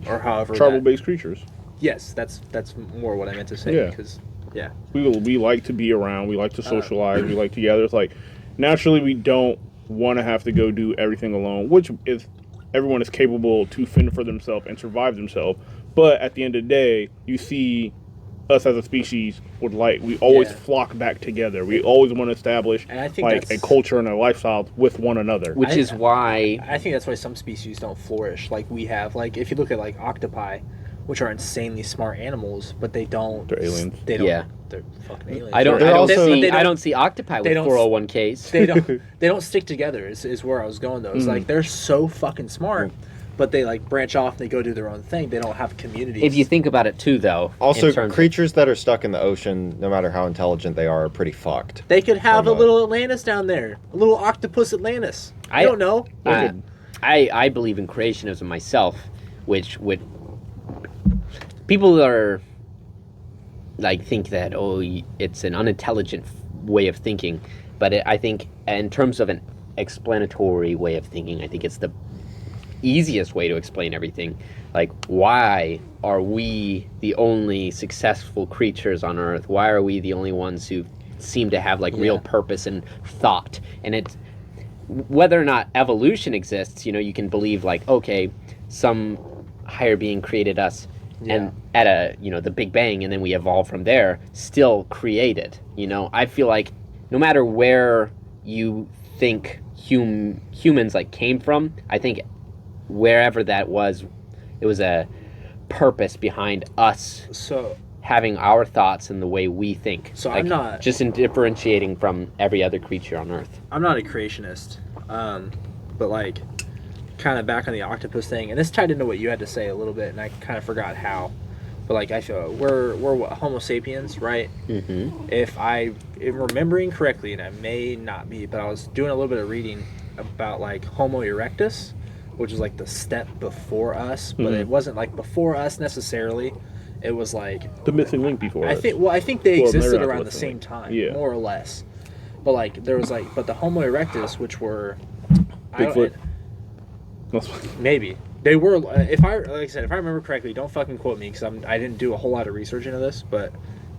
or however. Tribal-based creatures. Yes, that's more what I meant to say. Yeah. Because yeah, We like to be around. We like to socialize. We like to gather. It's like naturally we don't want to have to go do everything alone, which is everyone is capable to fend for themselves and survive themselves. But at the end of the day, you see us as a species would like we always Yeah. flock back together. We always want to establish And I think like a that's- culture and a lifestyle with one another. Which I- is why I think that's why some species don't flourish like we have. Like if you look at like octopi, which are insanely smart animals, but they don't. They're aliens. They don't. Yeah. They're fucking aliens. I don't They're also- they I don't see octopi with they don't- 401ks. They don't stick together. Is where I was going though. It's Mm. like they're so fucking smart, but they like branch off and they go do their own thing. They don't have communities. If you think about it too, though, Also, in terms of- creatures that are stuck in the ocean, no matter how intelligent they are pretty fucked. they could have a Somewhat. little Atlantis down there, a little octopus Atlantis. I don't know. I believe in creationism myself, which would people are like think that it's an unintelligent way of thinking, but I think in terms of an explanatory way of thinking, I think it's the easiest way to explain everything. Like, why are we the only successful creatures on Earth? Why are we the only ones who seem to have like real purpose and thought? And it's whether or not evolution exists, you know, you can believe like, okay, some higher being created us and at the Big Bang, and then we evolve from there, still created. You know, I feel like no matter where you think humans like came from, I think wherever that was, it was a purpose behind us So having our thoughts and the way we think. So like, I'm not- just in differentiating from every other creature on Earth. I'm not a creationist, but like kind of back on the octopus thing, and this tied into what you had to say a little bit, and I kind of forgot how. But like I feel we're what, Homo sapiens, right? Mm-hmm. If I'm remembering correctly, and I may not be, but I was doing a little bit of reading about like Homo erectus, which is like the step before us, but it wasn't like before us necessarily. It was like The missing link before I us. think they Well, existed they're not around the missing same link. time, Yeah. more or less. But like there was like, but the Homo erectus, which were Bigfoot. maybe they were. If I remember correctly, don't fucking quote me because I didn't do a whole lot of research into this, but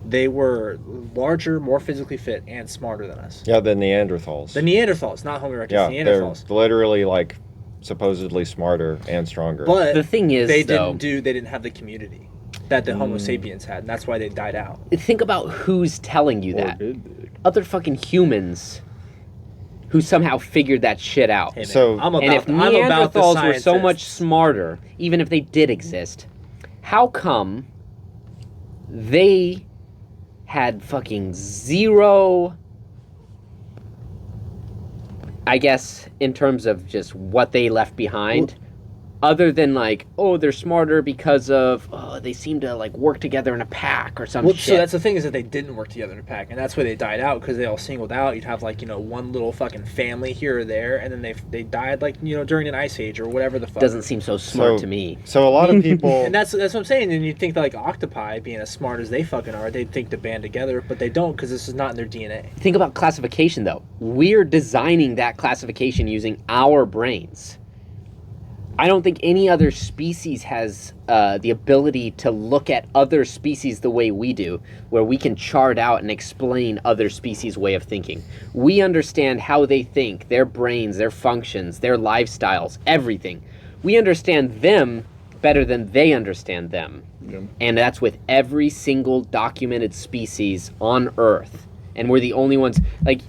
they were larger, more physically fit, and smarter than us. Yeah, the Neanderthals. The Neanderthals, not Homo erectus. yeah, Neanderthals. they're literally like supposedly smarter and stronger. But The thing is, they though- didn't have the community that the Homo sapiens had, and that's why they died out. Think about who's telling you Or that. did they? Other fucking humans who somehow figured that shit out. Hey, man, So- I'm And if I'm about the Neanderthals were so much scientists. smarter, even if they did exist, how come they had fucking zero, I guess, in terms of just what they left behind, other than like, oh, they're smarter because of they seem to like work together in a pack or some shit. So that's the thing, is that they didn't work together in a pack, and that's why they died out, because they all singled out. You'd have like, you know, one little fucking family here or there, and then they died like, you know, during an ice age or whatever the fuck. Doesn't seem so smart to me. So a lot of people, And that's what I'm saying. And you'd think that like octopi, being as smart as they fucking are, they'd think to band together, but they don't, because this is not in their DNA. Think about classification though. We're designing that classification using our brains. I don't think any other species has the ability to look at other species the way we do, where we can chart out and explain other species' way of thinking. We understand how they think, their brains, their functions, their lifestyles, everything. We understand them better than they understand them. Yeah. And that's with every single documented species on Earth. And we're the only ones, like,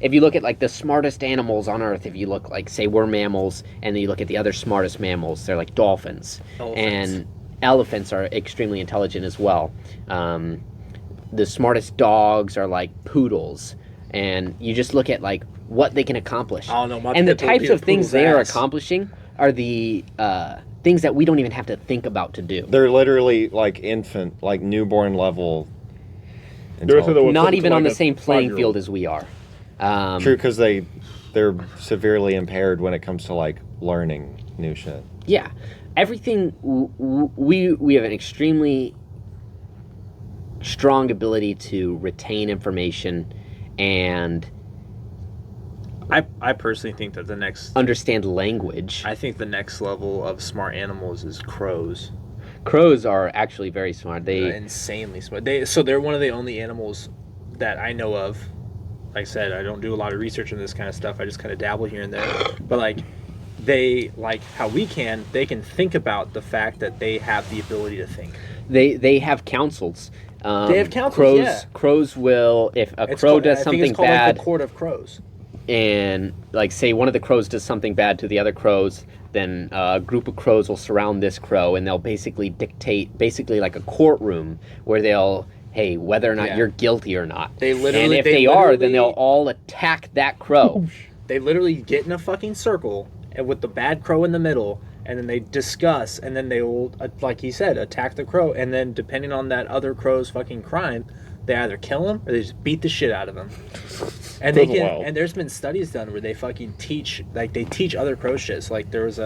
if you look at like the smartest animals on Earth, if you look like, say we're mammals, and then you look at the other smartest mammals, they're like dolphins. And elephants are extremely intelligent as well. The smartest dogs are like poodles. And you just look at like what they can accomplish. I don't know, and the types of things they are accomplishing are the things that we don't even have to think about to do. they're literally like infant, like newborn level. The rest of the intelligence. Not to even like on the a same playing 5-year-old. field as we are. True, because they're severely impaired when it comes to like learning new shit. Yeah, everything we have an extremely strong ability to retain information and I personally think that the next understand language. I think the next level of smart animals is crows. Crows are actually very smart. They're insanely smart. They're one of the only animals that I know of. Like I said, I don't do a lot of research on this kind of stuff. I just kind of dabble here and there. But like, they, like how they can think about the fact that they have the ability to think. They have councils. They have councils, Crows, yeah. Crows will, if a It's crow called- does I think something it's called, bad, like the Court of Crows. and like say one of the crows does something bad to the other crows, then a group of crows will surround this crow, and they'll basically dictate, basically like a courtroom where they'll, hey, whether or not Yeah. you're guilty or not. They literally- and if they they are, then literally- they'll all attack that crow. They literally get in a fucking circle, and with the bad crow in the middle, and then they discuss, and then they will, like he said, attack the crow, and then depending on that other crow's fucking crime, they either kill him or they just beat the shit out of him. And they That's can, wild. and there's been studies done where they fucking teach, like they teach other crows shit. So, like there's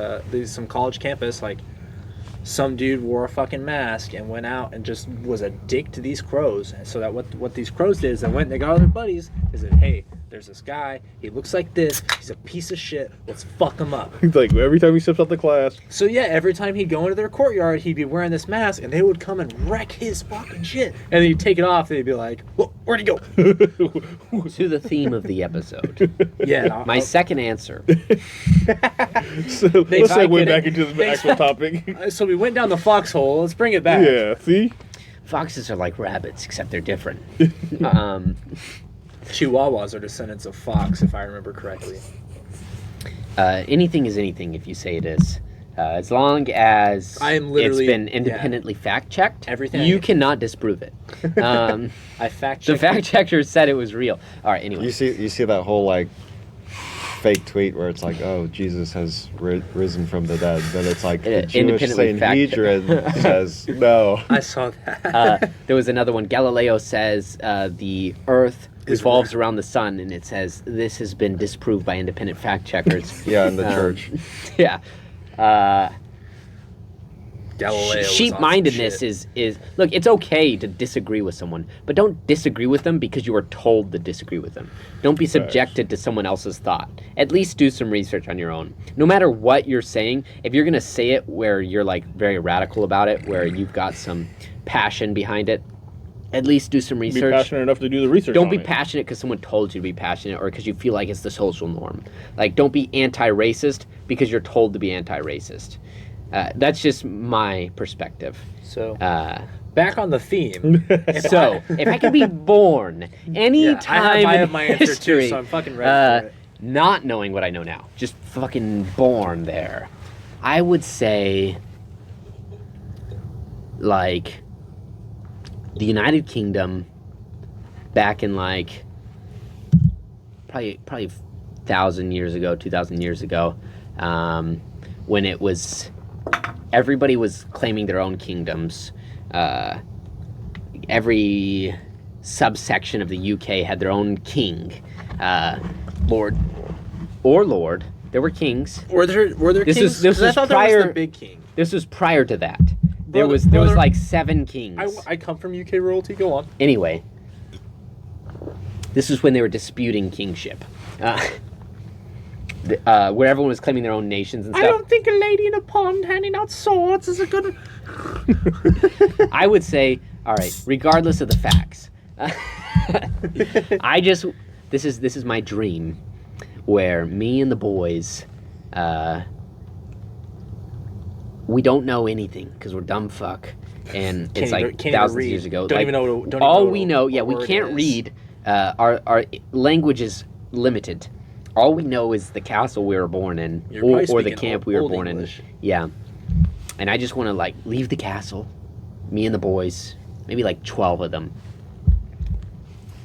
some college campus, like some dude wore a fucking mask and went out and just was a dick to these crows. And so that what these crows did is they went and they got other buddies. Is that, hey, there's this guy. He looks like this. He's a piece of shit. Let's fuck him up. He's like, every time he steps out the class, So yeah, every time he'd go into their courtyard, he'd be wearing this mask, and they would come and wreck his fucking shit. And then he'd take it off, and they'd be like, well, "Where'd he go?" To the theme of the episode. Yeah. and My second answer. so let's I segue get back it. into the actual topic. So we went down the foxhole. Let's bring it back. Yeah, see? Foxes are like rabbits, except they're different. Chihuahuas are descendants of fox, if I remember correctly. Anything is anything if you say it is. As long as I am literally- it's been independently fact-checked, Everything you I- cannot disprove it. I fact The checked. fact checker said it was real. All right, anyway. You see that whole like fake tweet where it's like, oh, Jesus has risen from the dead, but it's like the Jewish Independently Sanhedrin says no. I saw that. There was another one. Galileo says the Earth Is revolves around the sun, and it says this has been disproved by independent fact checkers. Yeah, in the church. Yeah. Galileo was on some Sheep-mindedness shit. is look, it's okay to disagree with someone, but don't disagree with them because you were told to disagree with them. Don't be subjected to someone else's thought. At least do some research on your own. No matter what you're saying, if you're gonna say it where you're like very radical about it, where you've got some passion behind it, at least do some Be research. passionate enough to do the research. Don't on be it. passionate because someone told you to be passionate or because you feel like it's the social norm. Like, don't be anti-racist because you're told to be anti-racist. That's just my perspective. So back on the theme. If I could be born any Yeah, time I have in my answer history, too, so I'm fucking ready for it. not knowing what I know now, just fucking born there, I would say, like, the United Kingdom back in like probably 1,000 years ago, 2,000 years ago, when it was everybody was claiming their own kingdoms. Every subsection of the UK had their own king, lord. There were kings. Were there This kings? is- this 'Cause I is thought there prior- was the big king. This was prior to that. There Brother- was brother- like 7 kings. I come from UK royalty. Go on. Anyway, this is when they were disputing kingship, where everyone was claiming their own nations and stuff. think a lady in a pond handing out swords is a good. I would say, all right, regardless of the facts, this is my dream, where me and the boys, we don't know anything because we're dumb fuck, and it's like thousands of years ago. Don't Like, even know. Don't all even we know, what we word can't is. read. Our language is limited. All we know is the castle we were born in, You're probably or the speaking camp we were Old born English. in. Yeah, and I just want to like leave the castle, me and the boys, maybe like 12 of them,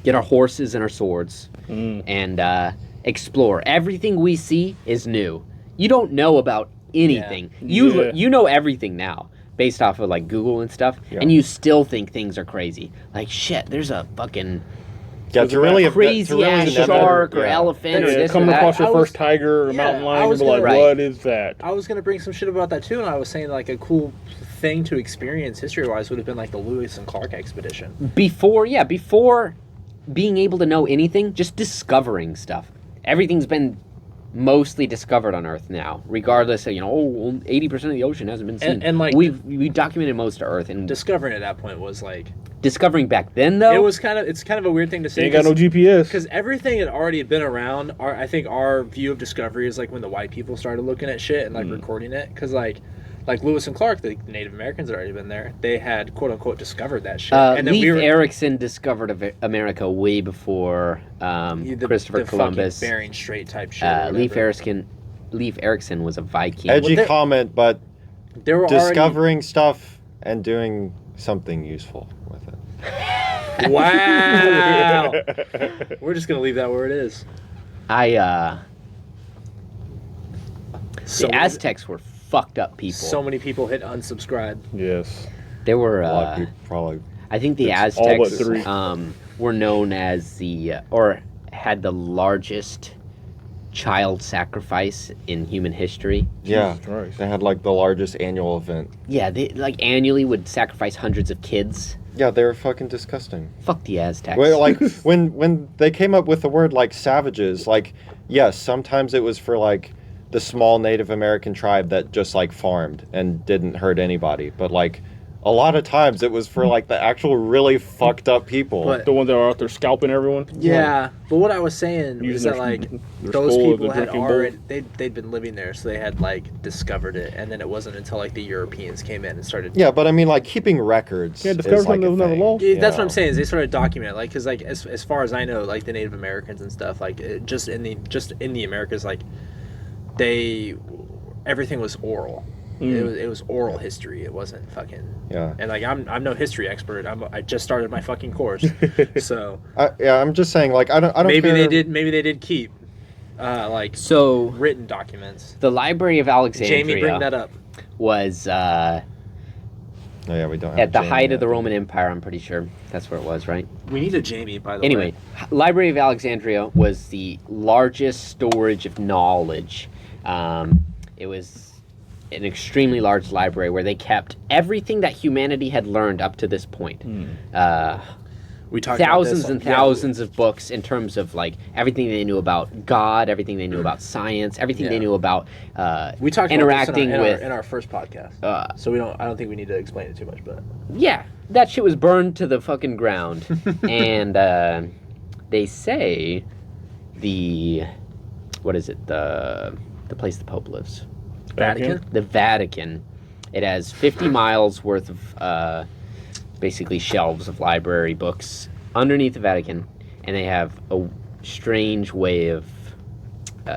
get our horses and our swords, and explore. Everything we see is new. You don't know about anything. Yeah. You know everything now based off of like Google and stuff, and you still think things are crazy. Like shit, there's a fucking crazy ass shark or elephant or this or coming that. across your I was- first tiger or yeah, mountain I lion, was you're like, gonna- what is that? I was gonna bring some shit about that too, and I was saying like a cool thing to experience history-wise would have been like the Lewis and Clark expedition. Before being able to know anything, just discovering stuff. Everything's been mostly discovered on Earth now, regardless of 80% of the ocean hasn't been seen. And, like, we documented most of Earth, and Discovering at that point was like discovering back then though, it's kind of a weird thing to say. Ain't got no GPS. Because everything had already been around. I think our view of discovery is like when the white people started looking at shit and like recording it. Because like Lewis and Clark, the Native Americans had already been there. They had quote unquote discovered that shit. And then Leif Erikson discovered America way before Christopher the Columbus. fucking Bering Strait type shit. or Leif whatever. Erikson was a Viking. Edgy there- comment, but There were already discovering stuff and doing something useful with it. Wow. We're just gonna leave that where it is. So The Aztecs were fucked up people. so many people hit unsubscribe. Yes. There were A lot of people probably. I think the It's all but Aztecs 3. were known as or had the largest child sacrifice in human history. Yeah, Jesus Christ. they had like the largest annual event. Yeah, they like annually would sacrifice hundreds of kids. Yeah, they were fucking disgusting. Fuck the Aztecs. Well, like when they came up with the word like savages, like yes, sometimes it was for like the small Native American tribe that just like farmed and didn't hurt anybody, but like a lot of times it was for like the actual really fucked up people. But- The ones that are out there scalping everyone. Yeah, but what I was saying Using is that their- like their those skull as people a had drinking bowl. already they'd been living there, so they had like discovered it, and then it wasn't until like the Europeans came in and started. Yeah, but I mean, like keeping records. Yeah, is, discovered like, something that a was never thing, lost. Yeah, you that's what know? I'm saying. Is they started documenting it, like, because like as far as I know, like the Native Americans and stuff, like just in the Americas, like everything was oral. It was oral history. It wasn't fucking. Yeah. And like I'm no history expert. I just started my fucking course, so I'm just saying, like I don't. maybe care. they did keep like so written documents. the Library of Alexandria Jamie, bring that up. was Oh, yeah, we don't. Have at the Jamie height of yet. the Roman Empire. I'm pretty sure that's where it was, right? We need a Jamie, by the way. Anyway, Library of Alexandria was the largest storage of knowledge. It was an extremely large library where they kept everything that humanity had learned up to this point. We talked Thousands about and this, yeah. thousands of books in terms of like everything they knew about God, everything they knew about science, everything they Yeah. knew about We talked interacting about this with. in our first podcast. Uh, So I don't think we need to explain it too much, but Yeah, that shit was burned to the fucking ground. And they say what is it? The place the Pope lives. Vatican. The Vatican. It has 50 miles worth of basically shelves of library books underneath the Vatican, and they have a strange way of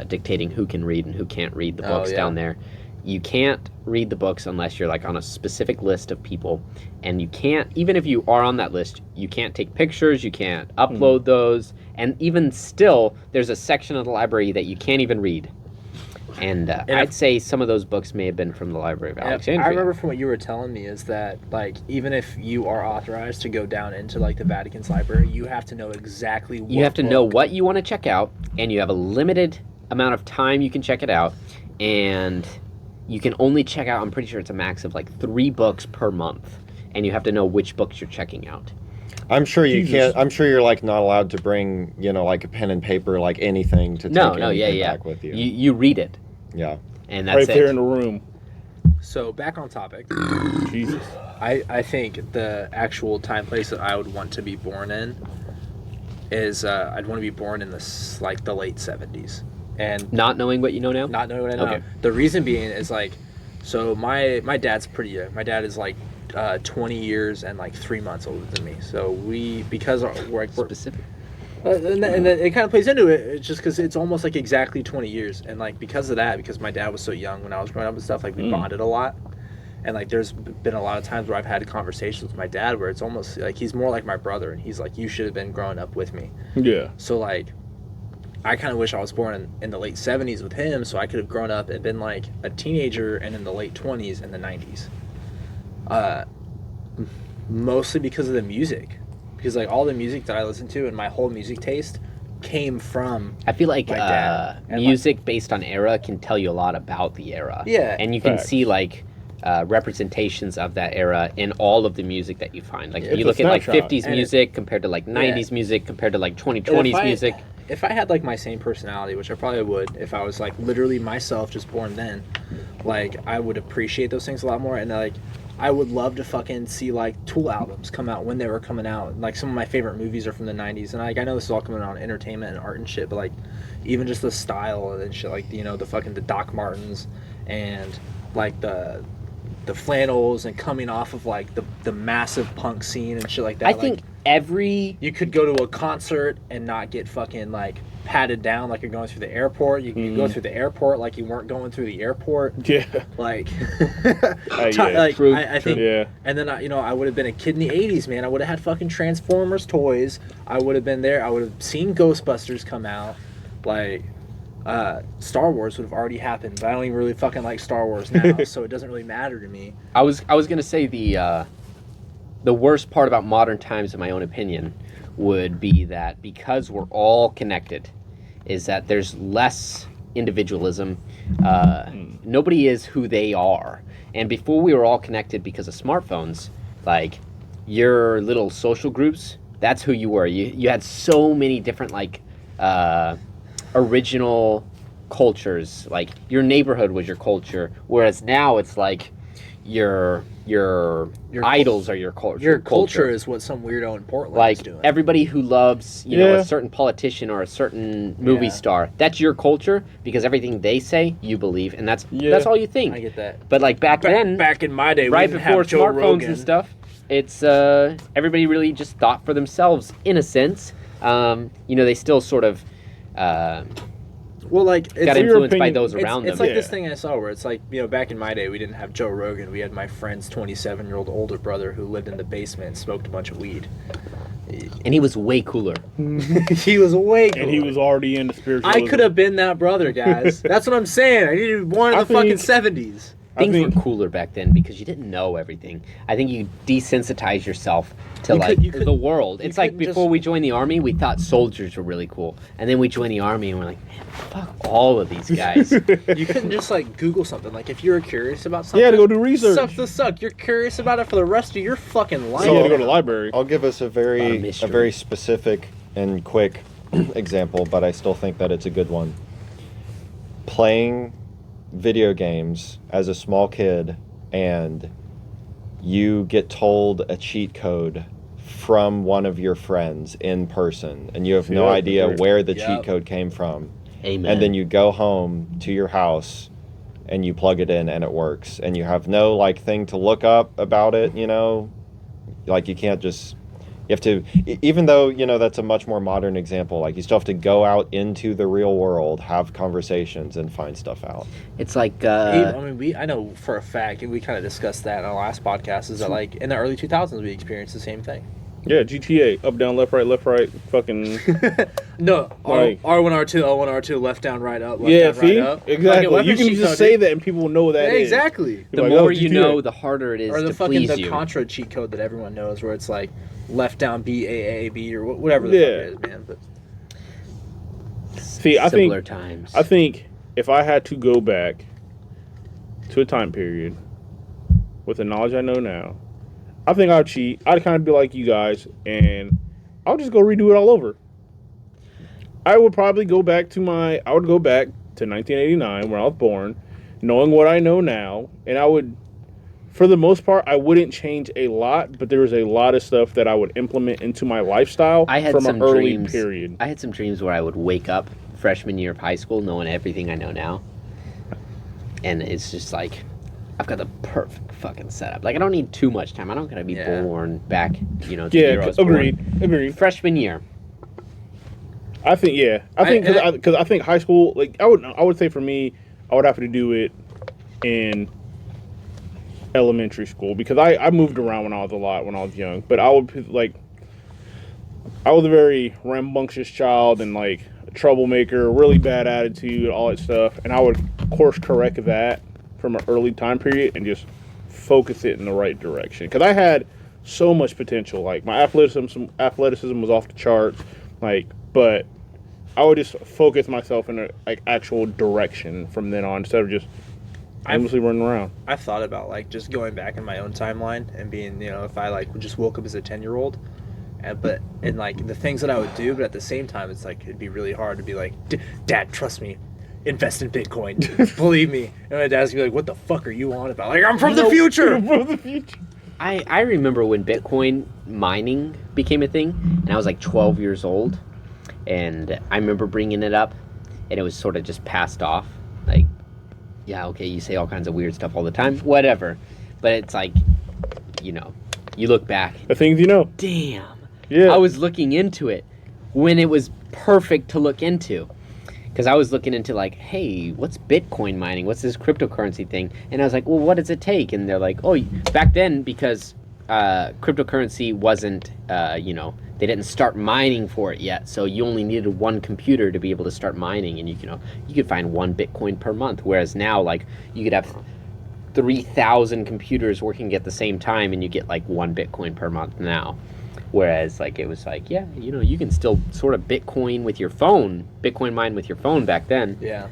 dictating who can read and who can't read the books down there. You can't read the books unless you're like on a specific list of people, and you can't, even if you are on that list, you can't take pictures, you can't upload those, and even still, there's a section of the library that you can't even read. And And I'd say some of those books may have been from the Library of And Alexandria. I remember from what you were telling me is that, like, even if you are authorized to go down into, like, the Vatican's library, you have to know exactly what You have to know book. what you want to check out, and you have a limited amount of time you can check it out, and you can only check out, I'm pretty sure it's a max of like 3 books per month, and you have to know which books you're checking out. I'm sure you Jesus. can't. I'm sure you're like not allowed to bring, like a pen and paper, like anything to take anything back with you. You read it, Yeah. and that's Right there it. in the room. So, back on topic, Jesus. I think the actual time place that I would want to be born in is, I'd want to be born in the late 70s. And Not knowing what you know now? not knowing what I know. Okay. The reason being is, like, so my dad's pretty young. My dad is, like, 20 years and, like, 3 months older than me. So because we're Specific. and then it kind of plays into it. It's just because it's almost like exactly 20 years, and like because of that, because my dad was so young when I was growing up and stuff, like we bonded a lot, and like there's been a lot of times where I've had conversations with my dad where it's almost like he's more like my brother, and he's like, you should have been growing up with me. Yeah. So like, I kind of wish I was born in the late 70s with him, so I could have grown up and been like a teenager and in the late 20s and the 90s. Mostly because of the music. Because like all the music that I listen to and my whole music taste came from I feel like my dad. And, music based on era can tell you a lot about the era. Yeah, And you can facts. see like representations of that era in all of the music that you find. Like It's you a look at like snapshot. 50s And music compared to like 90s music compared to like And 2020s music. If I had like my same personality, which I probably would, if I was like literally myself, just born then, like I would appreciate those things a lot more. And like I would love to fucking see like Tool albums come out when they were coming out. Like some of my favorite movies are from the 90s, and like I know this is all coming on entertainment and art and shit, but like even just the style and shit, like the Doc Martens and like the flannels and coming off of like the massive punk scene and shit like that. I like, think every you could go to a concert and not get fucking like patted down like you're going through the airport. You can go through the airport like you weren't going through the airport. Yeah. Like, Yeah. True, I think, Yeah. and then I would have been a kid in the '80s, man. I would have had fucking Transformers toys. I would have been there. I would have seen Ghostbusters come out. Like, Star Wars would have already happened, but I don't even really fucking like Star Wars now, so it doesn't really matter to me. I was gonna say the worst part about modern times, in my own opinion, would be that because we're all connected, is that there's less individualism. Nobody is who they are. And before we were all connected because of smartphones, like your little social groups, that's who you were. You had so many different like original cultures. Like your neighborhood was your culture, whereas now it's like your idols are your culture. Your culture is what some weirdo in Portland is like doing. everybody who loves you know Yeah. a certain politician or a certain movie Yeah. star. That's your culture because everything they say you believe, and that's Yeah. all you think. I get that. But like back then, Back in my day, we right didn't before have Joe smartphones Rogan. and stuff, it's everybody really just thought for themselves in a sense. They still sort of Well, like got it's, influenced by opinion- those it's, around it's them. like this Yeah. thing I saw where it's like, back in my day, we didn't have Joe Rogan. We had my friend's 27-year-old older brother who lived in the basement and smoked a bunch of weed. And he was way cooler. He was awake. And he was already into spiritual. I could have been that brother, guys. That's what I'm saying. I needed to be born in I the fucking think- 70s. Things think- were cooler back then because you didn't know everything. I think you desensitize yourself to You could- the world. It's like couldn't before just- we joined the army, we thought soldiers were really cool, and then we joined the army and we're like, man, fuck all of these guys. You couldn't just like Google something. Like if you were curious about something, You had to go do research. Sucks to suck. You're curious about it for the rest of your fucking life. So you had to go to the library. I'll give us a Lot of very mystery. specific and quick example, but I still think that it's a good one. Playing video games as a small kid and you get told a cheat code from one of your friends in person and you have no Yeah, idea for sure. where the Yep. cheat code came from. Amen. And then you go home to your house and you plug it in and it works and you have no like thing to look up about it, like you can't just you have to even though that's a much more modern example, like you still have to go out into the real world, have conversations and find stuff out. it's like I know for a fact, and we kind of discussed that in our last podcast, is that like in the early 2000s we experienced the same thing. Yeah, GTA, up, down, left, right, fucking. No, Like- R1, R2, L1, R2, left, down, right, up, left, Yeah, down, see, right, up. exactly. Fucking You can weapons just cheat say code, that and people will know what that dude. is. Exactly. The Like, more oh, you GTA. know, the harder it is Or the to fucking please the you. Contra cheat code that everyone knows, where it's like left, down, B, A, B, or whatever the Yeah. fuck it is, man. But See, I Simpler think times. I think if I had to go back to a time period with the knowledge I know now, I think I'd cheat. I'd kind of be like you guys, and I'll just go redo it all over. I would probably go back to I would go back to 1989 when I was born, knowing what I know now, and I would, for the most part, I wouldn't change a lot, but there was a lot of stuff that I would implement into my lifestyle I had from some an early dreams. period. I had some dreams where I would wake up freshman year of high school knowing everything I know now. And it's just like, I've got the perfect fucking setup. Like, I don't need too much time. I don't gotta be Yeah. born back, to the Yeah, year I was born. agreed. Freshman year. I think because I think high school, like I would say for me, I would have to do it in elementary school because I moved around when I was young, but I would like I was a very rambunctious child and like a troublemaker, really bad attitude, all that stuff, and I would course correct that from an early time period and just focus it in the right direction because I had so much potential. Like my athleticism was off the charts, like, but I would just focus myself in a like actual direction from then on instead of just aimlessly running around. I've thought about like just going back in my own timeline and being, if I like just woke up as a 10-year-old, and like the things that I would do, but at the same time, it's like it'd be really hard to be like, Dad, trust me, invest in Bitcoin, believe me. And my dad's gonna be like, what the fuck are you on about? Like, I'm from the future. From the future. I remember when Bitcoin mining became a thing, and I was like 12 years old, and I remember bringing it up, and it was sort of just passed off. Like, yeah, okay, you say all kinds of weird stuff all the time, whatever. But it's like, you look back, The things you know. damn, Yeah. I was looking into it when it was perfect to look into. Because I was looking into like, hey, what's Bitcoin mining? What's this cryptocurrency thing? And I was like, well, what does it take? And they're like, oh, back then, because cryptocurrency wasn't, they didn't start mining for it yet. So you only needed one computer to be able to start mining. And you could find one Bitcoin per month. Whereas now, like, you could have 3,000 computers working at the same time and you get like one Bitcoin per month now. Whereas, like, it was like, yeah, you can still sort of Bitcoin mine with your phone back then. Yeah.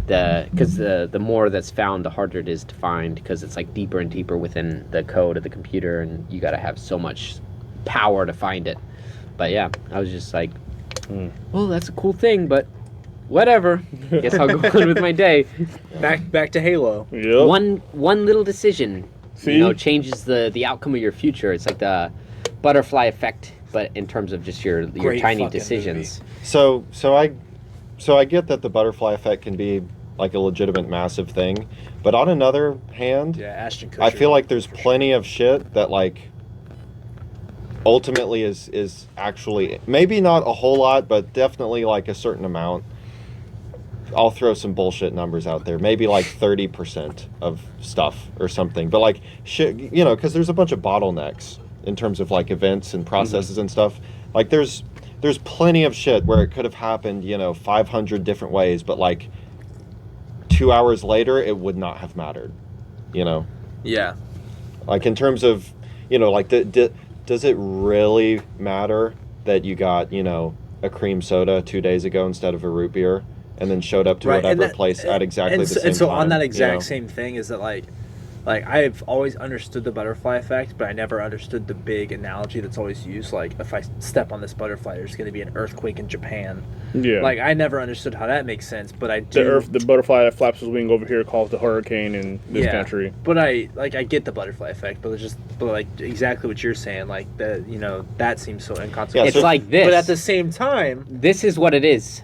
Because the more that's found, the harder it is to find, because it's like deeper and deeper within the code of the computer, and you got to have so much power to find it. But yeah, I was just like, well, that's a cool thing, but whatever. Guess I'll go on with my day. Back to Halo. Yep. One little decision, See? changes the outcome of your future. It's like the butterfly effect, but in terms of just your Great tiny fucking decisions. So I get that the butterfly effect can be like a legitimate massive thing, but on another hand, Yeah, Ashton Kutcher. I feel like there's plenty of shit that like ultimately is actually maybe not a whole lot, but definitely like a certain amount. I'll throw some bullshit numbers out there, maybe like 30% of stuff or something, but like shit, because there's a bunch of bottlenecks in terms of like events and processes and stuff. Like there's plenty of shit where it could have happened 500 different ways, but like 2 hours later it would not have mattered. Yeah. Like in terms of like does it really matter that you got a cream soda 2 days ago instead of a root beer and then showed up to Right, and whatever that- place at exactly the same time? And so on that exact you know? same thing is that like I've always understood the butterfly effect, but I never understood the big analogy that's always used. Like, if I step on this butterfly, there's going to be an earthquake in Japan. Yeah. Like, I never understood how that makes sense, but I do. the butterfly that flaps his wing over here caused a hurricane in this country. But I get the butterfly effect, but like exactly what you're saying, like that seems so inconsequential. Yeah, It's like this. But at the same time, This is what it is.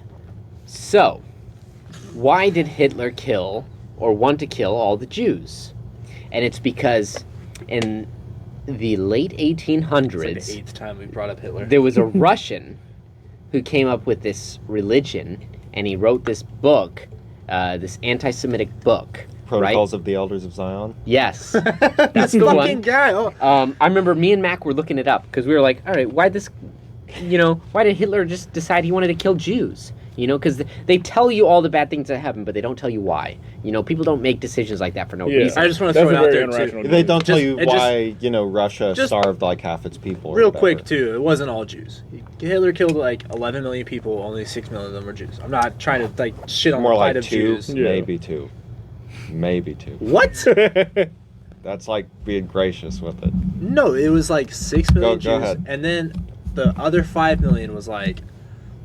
So, why did Hitler kill or want to kill all the Jews? And it's because in the late it's like 1800s, the 8th time we brought up Hitler. there was a Russian who came up with this religion, and he wrote this book, this anti-Semitic book, Protocols of the Elders of Zion. Yes, that's the fucking one. guy. Oh. I remember me and Mack were looking it up because we were like, all right, why did Hitler just decide he wanted to kill Jews? Because they tell you all the bad things that happen, but they don't tell you why. People don't make decisions like that for no reason. I just want to throw it out there too. They don't tell you Just- why, Russia starved like half its people. or Real whatever. quick too, it wasn't all Jews. Hitler killed like 11 million people. Only 6 million of them were Jews. I'm not trying to like shit on More the plight like of 2, Jews. Yeah. maybe 2. Maybe 2. What? That's like being gracious with it. No, it was like 6 million Go Jews, ahead. and then the other 5 million was like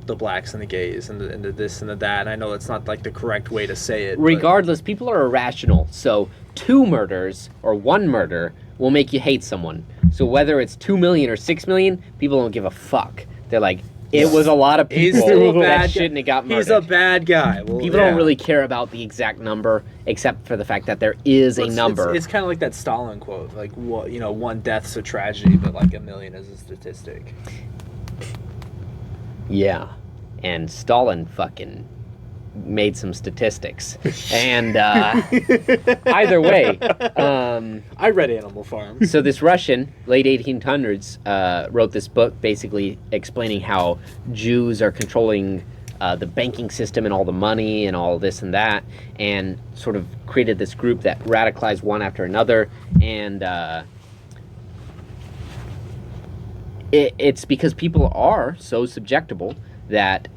the blacks and the gays and the this and the that. And I know it's not like the correct way to say it. Regardless, people are irrational. So 2 murders or 1 murder will make you hate someone. So whether it's 2 million or 6 million, people don't give a fuck. They're like, it was a lot of He's people still a that bad shouldn't have got but murdered. he's a bad guy. Well, People yeah. don't really care about the exact number, except for the fact that there is a number. It's kind of like that Stalin quote, like what 1 death's a tragedy, but like 1 million is a statistic. Yeah, and Stalin fucking made some statistics. And either way, I read Animal Farm. so this Russian, late 1800s, wrote this book basically explaining how Jews are controlling the banking system and all the money and all this and that, and sort of created this group that radicalized one after another. And it's because people are so subjectable that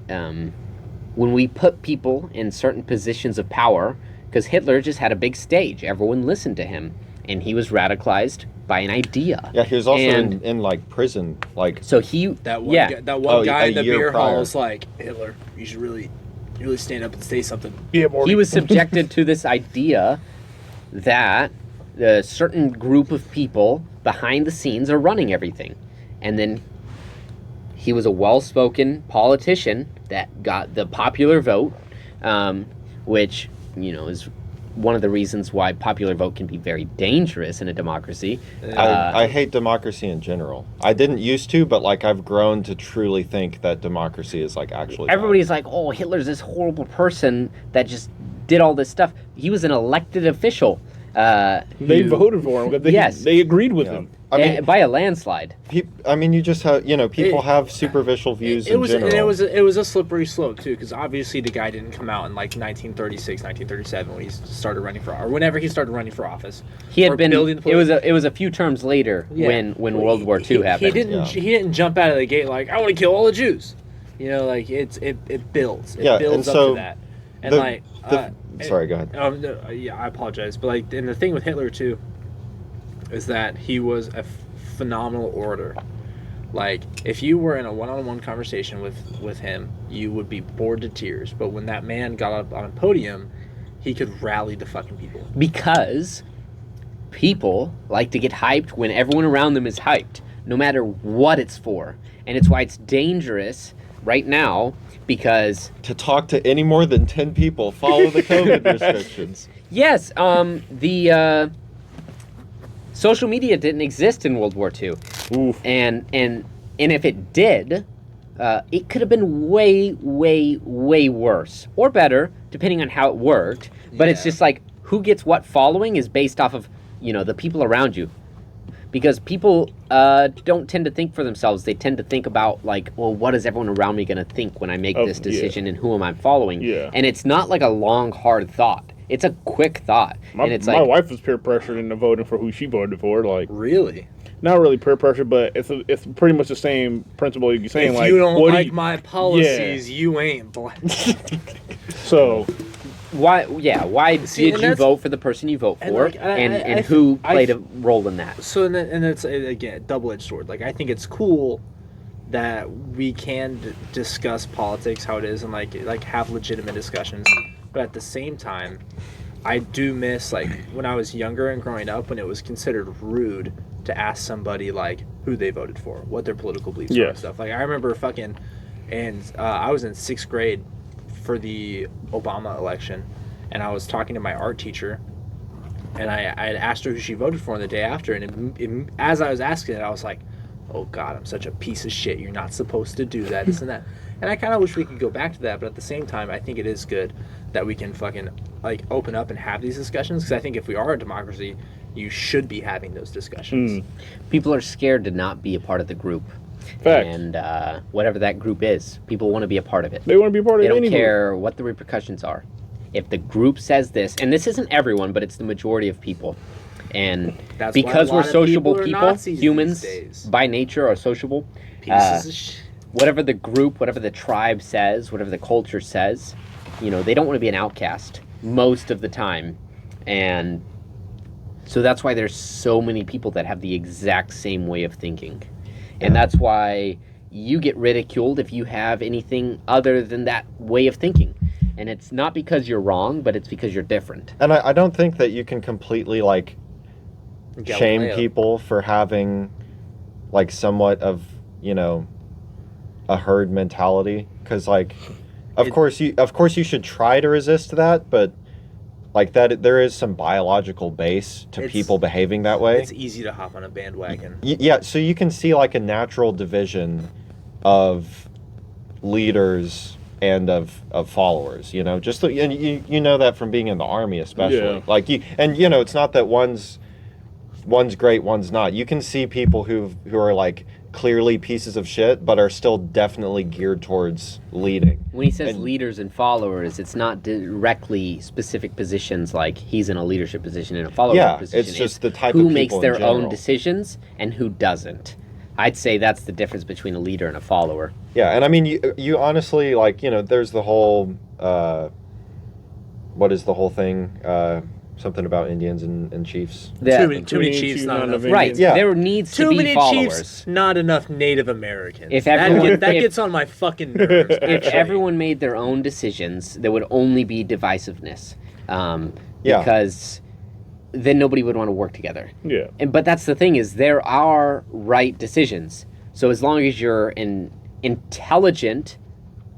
when we put people in certain positions of power, because Hitler just had a big stage, everyone listened to him, and he was radicalized by an idea. Yeah, he was also And in like prison. Like so he That one, yeah. guy, that one guy a in the year beer hall prior. was like, Hitler, you should really stand up and say something. Yeah, Morty. He was subjected to this idea that a certain group of people behind the scenes are running everything. And then he was a well-spoken politician that got the popular vote, which, is one of the reasons why popular vote can be very dangerous in a democracy. I hate democracy in general. I didn't used to, but like I've grown to truly think that democracy is like actually bad. Everybody's like, oh, Hitler's this horrible person that just did all this stuff. He was an elected official. They who- voted for him. Yes. They agreed with Yeah. him. I mean, by a landslide. you just have people have superficial views in general. It was a slippery slope too, because obviously the guy didn't come out in like 1936, 1937 when he started running for, or whenever he started running for office. He Or had been. building the It was a few terms later Yeah. when World War II happened. He didn't jump out of the gate like I want to kill all the Jews. Like it builds. It Yeah, builds and up so to that. And sorry, go ahead. No, yeah, I apologize, but like, and the thing with Hitler too is that he was a phenomenal orator. Like, if you were in a one-on-one conversation with him, you would be bored to tears. But when that man got up on a podium, he could rally the fucking people. Because people like to get hyped when everyone around them is hyped, no matter what it's for. And it's why it's dangerous right now, because To talk to any more than 10 people, follow the COVID restrictions. yes, the social media didn't exist in World War II. Oof. And if it did, it could have been way, way, way worse or better, depending on how it worked. But it's Yeah. just like who gets what following is based off of the people around you, because people don't tend to think for themselves. They tend to think about like, well, what is everyone around me going to think when I make Oh, this yeah. decision, and who am I following? Yeah. And it's not like a long, hard thought. It's a quick thought, My, and it's my like wife was peer pressured into voting for who she voted for. Like, Really? not really peer pressure, but it's pretty much the same principle you're saying. If Like, you don't what do like my policies, you ain't black. So why? Yeah, why See, did and you that's- vote for the person you vote and, for, like, and I who I- played a role in that? So and it's again double-edged sword. Like, I think it's cool that we can discuss politics how it is and like have legitimate discussions, but at the same time, I do miss like when I was younger and growing up when it was considered rude to ask somebody like who they voted for, what their political beliefs were and Yes. stuff. Like, I remember I was in 6th grade for the Obama election, and I was talking to my art teacher, and I had asked her who she voted for the day after, and as I was asking it, I was like, oh God, I'm such a piece of shit. You're not supposed to do that, this and that. And I kind of wish we could go back to that, but at the same time, I think it is good that we can fucking like open up and have these discussions, because I think if we are a democracy, you should be having those discussions. People are scared to not be a part of the group. Fact. And whatever that group is, people want to be a part of it. They want to be a part They of it don't anyway. care what the repercussions are. If the group says this, and this isn't everyone, but it's the majority of people, and That's why because a we're lot of sociable people are people, Nazis humans these days. by nature are sociable. Pieces of shit. Whatever the group, whatever the tribe says, whatever the culture says, they don't want to be an outcast most of the time. And so that's why there's so many people that have the exact same way of thinking. And that's why you get ridiculed if you have anything other than that way of thinking. And it's not because you're wrong, but it's because you're different. And I don't think that you can completely like shame Galileo. people for having like somewhat of a herd mentality, because like of course you should try to resist that, but like that there is some biological base to people behaving that way. It's easy to hop on a bandwagon. Yeah, so you can see like a natural division of leaders and of followers, just and you know that from being in the army especially. Yeah. Like it's not that one's great, one's not. You can see people who are like clearly pieces of shit but are still definitely geared towards leading. When he says leaders and followers, it's not directly specific positions like he's in a leadership position and a follower position. It's just the type who of people makes in their own general. decisions and who doesn't. I'd say that's the difference between a leader and a follower. Yeah, and I mean, you honestly, like, there's the whole, what is the whole thing? Something about Indians and chiefs. Too many chiefs, not enough. Right. Yeah. There needs to Too be many followers. chiefs, not enough Native Americans. If everyone- that if- gets on my fucking nerves. If actually. everyone made their own decisions, there would only be divisiveness. Yeah. Because then nobody would want to work together. Yeah. But that's the thing, is there are right decisions. So as long as you're an intelligent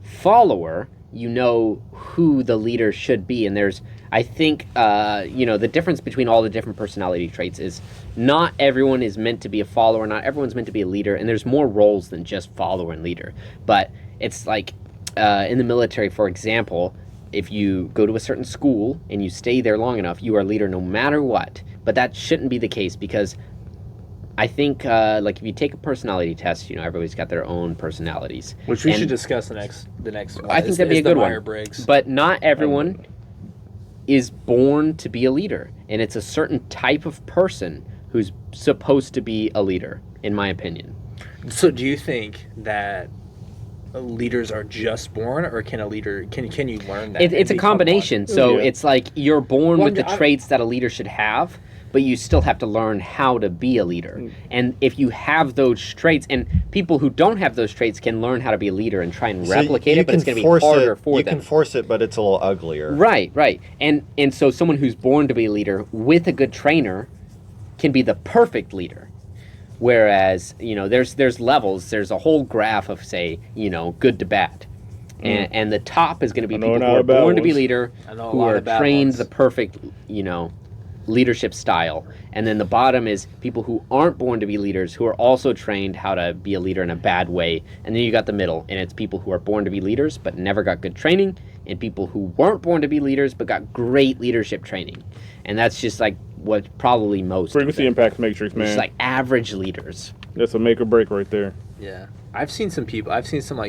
follower, you know who the leader should be. And there's, I think, the difference between all the different personality traits is not everyone is meant to be a follower, not everyone's meant to be a leader, and there's more roles than just follower and leader. But it's like in the military, for example, if you go to a certain school and you stay there long enough, you are a leader no matter what. But that shouldn't be the case, because I think, if you take a personality test, everybody's got their own personalities. Which we And should discuss the next one. I think that'd be a good one. Myers-Briggs. But not everyone is born to be a leader. And it's a certain type of person who's supposed to be a leader, in my opinion. So do you think that leaders are just born, or can a leader can you learn that? It's a and become combination. one? So Yeah. it's like you're born Well, with the I- traits that a leader should have, but you still have to learn how to be a leader. And if you have those traits, and people who don't have those traits can learn how to be a leader and try and So replicate you it, but can it's going to be force harder it, for you them. can force it, but it's a little uglier. Right. And so someone who's born to be a leader with a good trainer can be the perfect leader. Whereas, there's levels. There's a whole graph of, say, good to bad. And the top is going to be I know people not who are about born to be ones. leader, I know a who lot are of bad trained ones. the perfect, leadership style. And then the bottom is people who aren't born to be leaders, who are also trained how to be a leader in a bad way. And then you got the middle, and it's people who are born to be leaders but never got good training, and people who weren't born to be leaders but got great leadership training. And that's just like what probably most Frequency impact matrix, man. just like average leaders. That's a make or break right there. Yeah, I've seen some people. I've seen some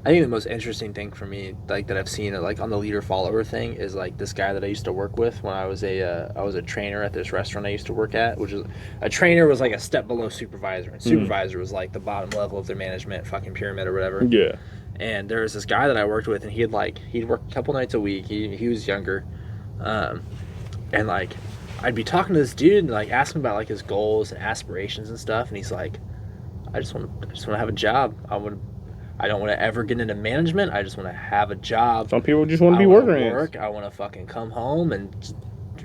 I think the most interesting thing for me, like that I've seen, like on the leader follower thing, is like this guy that I used to work with when I was a trainer at this restaurant I used to work at, which is a trainer was like a step below supervisor, and supervisor was like the bottom level of their management fucking pyramid or whatever. Yeah. And there was this guy that I worked with, and he'd work a couple nights a week. He was younger, and like I'd be talking to this dude and like ask him about like his goals and aspirations and stuff, and he's like, I just want to have a job. I don't want to ever get into management. I just want to have a job. Some people just want to be I wanna worker ants. work. I want to fucking come home and just,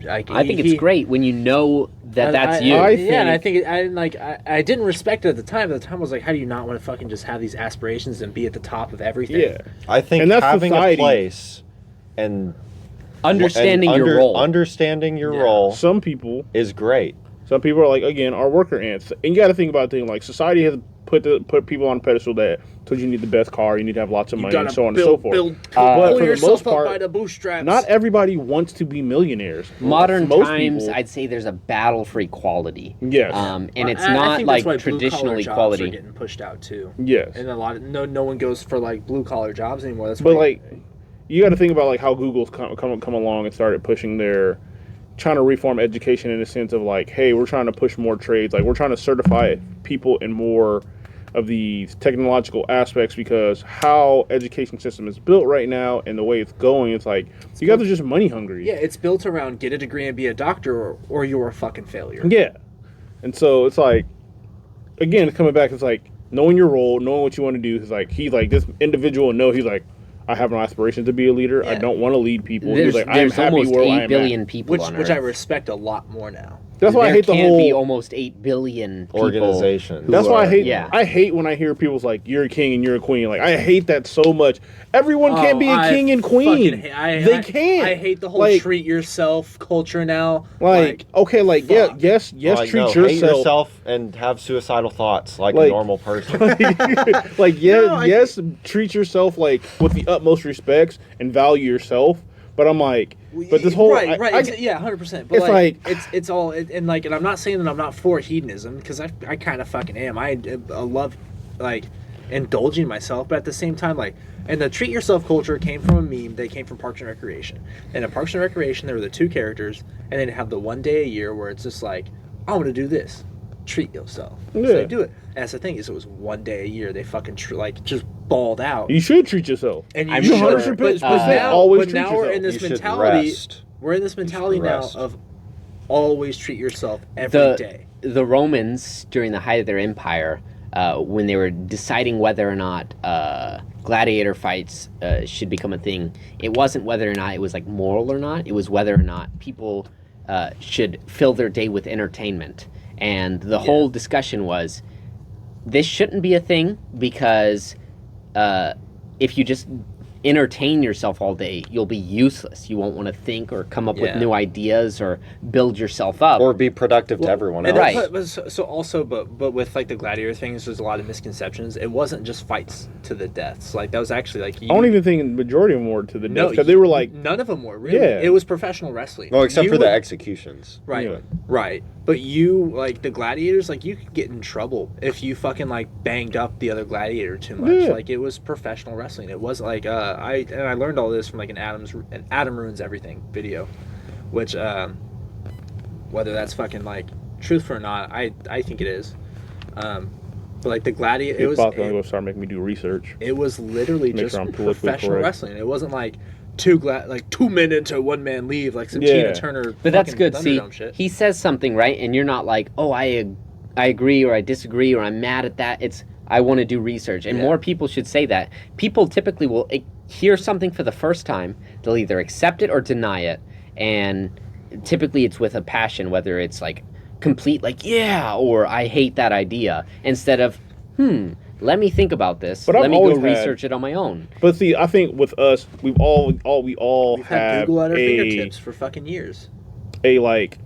I think it's great when you know that that's you. And I think I didn't respect it at the time. At the time, I was like, how do you not want to fucking just have these aspirations and be at the top of everything? Yeah. I think And that's having society. a place and Understanding your role. understanding your Yeah. role Some people is great. are like, again, are worker ants. And you got to think about things like society has put people on a pedestal that told you need the best car, you need to have lots of money, and so on and so forth. Pull for the yourself most up part, by the bootstraps. not everybody wants to be millionaires. Modern Most times, people- I'd say there's a battle for equality. Yes. And it's I not think like that's why blue-collar traditional jobs equality. are getting pushed out too. Yes. And a lot of no one goes for like blue collar jobs anymore. That's But why, like, you got to think about like how Google's come along and started pushing trying to reform education in the sense of like, hey, we're trying to push more trades. Like, we're trying to certify people in more of these technological aspects, because how education system is built right now and the way it's going, it's like you guys are just money hungry. yeah, it's built around get a degree and be a doctor, or you're a fucking failure. Yeah. And so it's like, again, it's coming back. It's like knowing your role, knowing what you want to do. It's like he's like this individual. No, he's like, I have no aspirations to be a leader. I Yeah. don't want to lead people. There's, He's like, I am there's happy almost where I 8 am billion at. people Which on I Earth. respect a lot more now. That's why I There hate the can be whole. almost 8 billion people. Organization. That's why I hate. Yeah. I hate when I hear people's like, "You're a king and you're a queen." Like, I hate that so much. Everyone can't be a king and queen. They can't. I hate the whole Like- treat yourself culture now. Like, okay, like, yeah, fuck. yes, Like, treat no, hate yourself. yourself and have suicidal thoughts like Like- a normal person. Like, yeah, No, yes, treat yourself like with the utmost respects and value yourself. But I'm like, but this whole right, I- yeah, 100%. But it's like, like- it's all and I'm not saying that I'm not for hedonism, because I kind of fucking am. I love like indulging myself, but at the same time, like, and the treat yourself culture came from a meme that came from Parks and Recreation. And in Parks and Recreation, there were the two characters, and then have the one day a year where it's just like, I want to do this. Treat yourself. So Yeah. they do it. And that's the thing, is it was one day a year they fucking like just balled out. You should treat yourself. And I'm you sure. should, 100% now, always but treat now we're yourself. in this You should mentality. rest. We're in this mentality now rest. of always treat yourself every day. The Romans, during the height of their empire, when they were deciding whether or not gladiator fights should become a thing, it wasn't whether or not it was like moral or not. It was whether or not people should fill their day with entertainment. And the whole discussion was, this shouldn't be a thing, because if you just entertain yourself all day, you'll be useless. You won't want to think or come up with Yeah. new ideas or build yourself up. Or be productive to everyone else. And Right. so also, but with like the gladiator things, there's a lot of misconceptions. It wasn't just fights to the deaths. Like, that was actually like, I don't even think the majority of them were to the no, death, because they were like, none of them were really. Yeah. It was professional wrestling. Well, except You for the would- executions. Right, Yeah. right. But you, like, the gladiators, like, you could get in trouble if you fucking, like, banged up the other gladiator too much. Yeah. Like, it was professional wrestling. It wasn't like, I learned all this from, like, an Adam Ruins Everything video, which, whether that's fucking, like, truthful or not, I think it is. But, like, the gladiator, "Hey, Bob's gonna go start making me do research." it was literally Make just sure I'm politically professional correct. wrestling. It wasn't like 2 men into 1 man leave, like some Yeah. Tina Turner. But that's fucking good. See, Thunderdome shit. he says something, right? And you're not like, oh, I agree, or I disagree, or I'm mad at that. It's, I want to do research. And Yeah. more people should say that. People typically will hear something for the first time. They'll either accept it or deny it. And typically it's with a passion, whether it's like complete, like, yeah, or I hate that idea, instead of, let me think about this. But I've Let me go always had- research it on my own. But see, I think with us, we all We've had have Google at our a fingertips for fucking years. like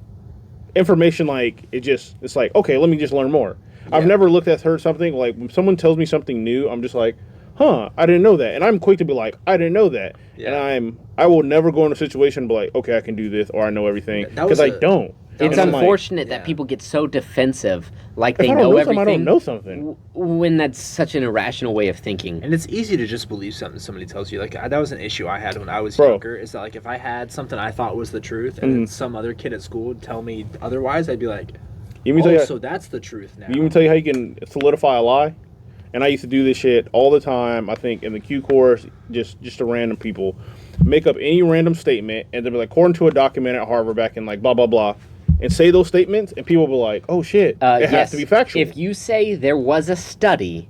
information, like it's like, okay, let me just learn more. I've Yeah. never heard something like, when someone tells me something new, I'm just like, huh, I didn't know that, and I'm quick to be like, I didn't know that. Yeah. And I will never go in a situation and be like, okay, I can do this, or I know everything, That was because I a- don't. that It's was I'm like, unfortunate yeah. that people get so defensive, like if they I don't know know everything. something, I don't know something. When that's such an irrational way of thinking. And it's easy to just believe something somebody tells you. Like, that was an issue I had when I was Bro. younger. Is that, like, if I had something I thought was the truth, and then some other kid at school would tell me otherwise, I'd be like, You mean tell oh, you, so that's the truth now. you even tell you how you can solidify a lie? And I used to do this shit all the time. I think in the Q course, just to random people, make up any random statement, and they'll be like, according to a document at Harvard back in like blah blah blah, and say those statements, and people will be like, oh shit, it has to be factual. If you say there was a study,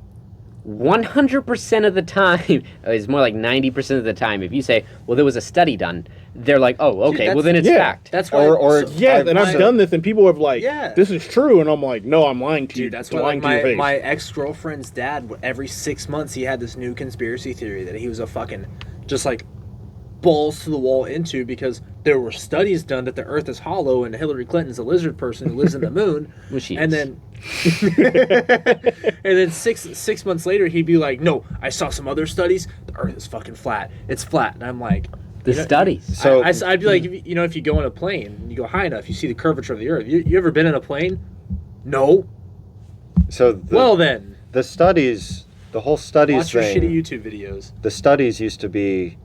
100% of the time, it's more like 90% of the time, if you say, well, there was a study done, they're like, oh, okay, that's- well then it's yeah. fact. That's why. Or- yeah, and I've done this, and people have like, Yeah. this is true, and I'm like, no, I'm lying to you. Dude, that's I'm why, lying like, to your face. my ex-girlfriend's dad, every 6 months, he had this new conspiracy theory that he was a fucking, just like, balls to the wall into, because there were studies done that the Earth is hollow and Hillary Clinton's a lizard person who lives in the moon. Well, she and is. then and then six months later he'd be like, no, I saw some other studies. The Earth is fucking flat. It's flat. And I'm like, The studies. So I'd be like, if you go in a plane and you go high enough, you see the curvature of the Earth. You ever been in a plane? No. Well then, the studies, the whole studies watch your thing, shitty YouTube videos. the studies used to be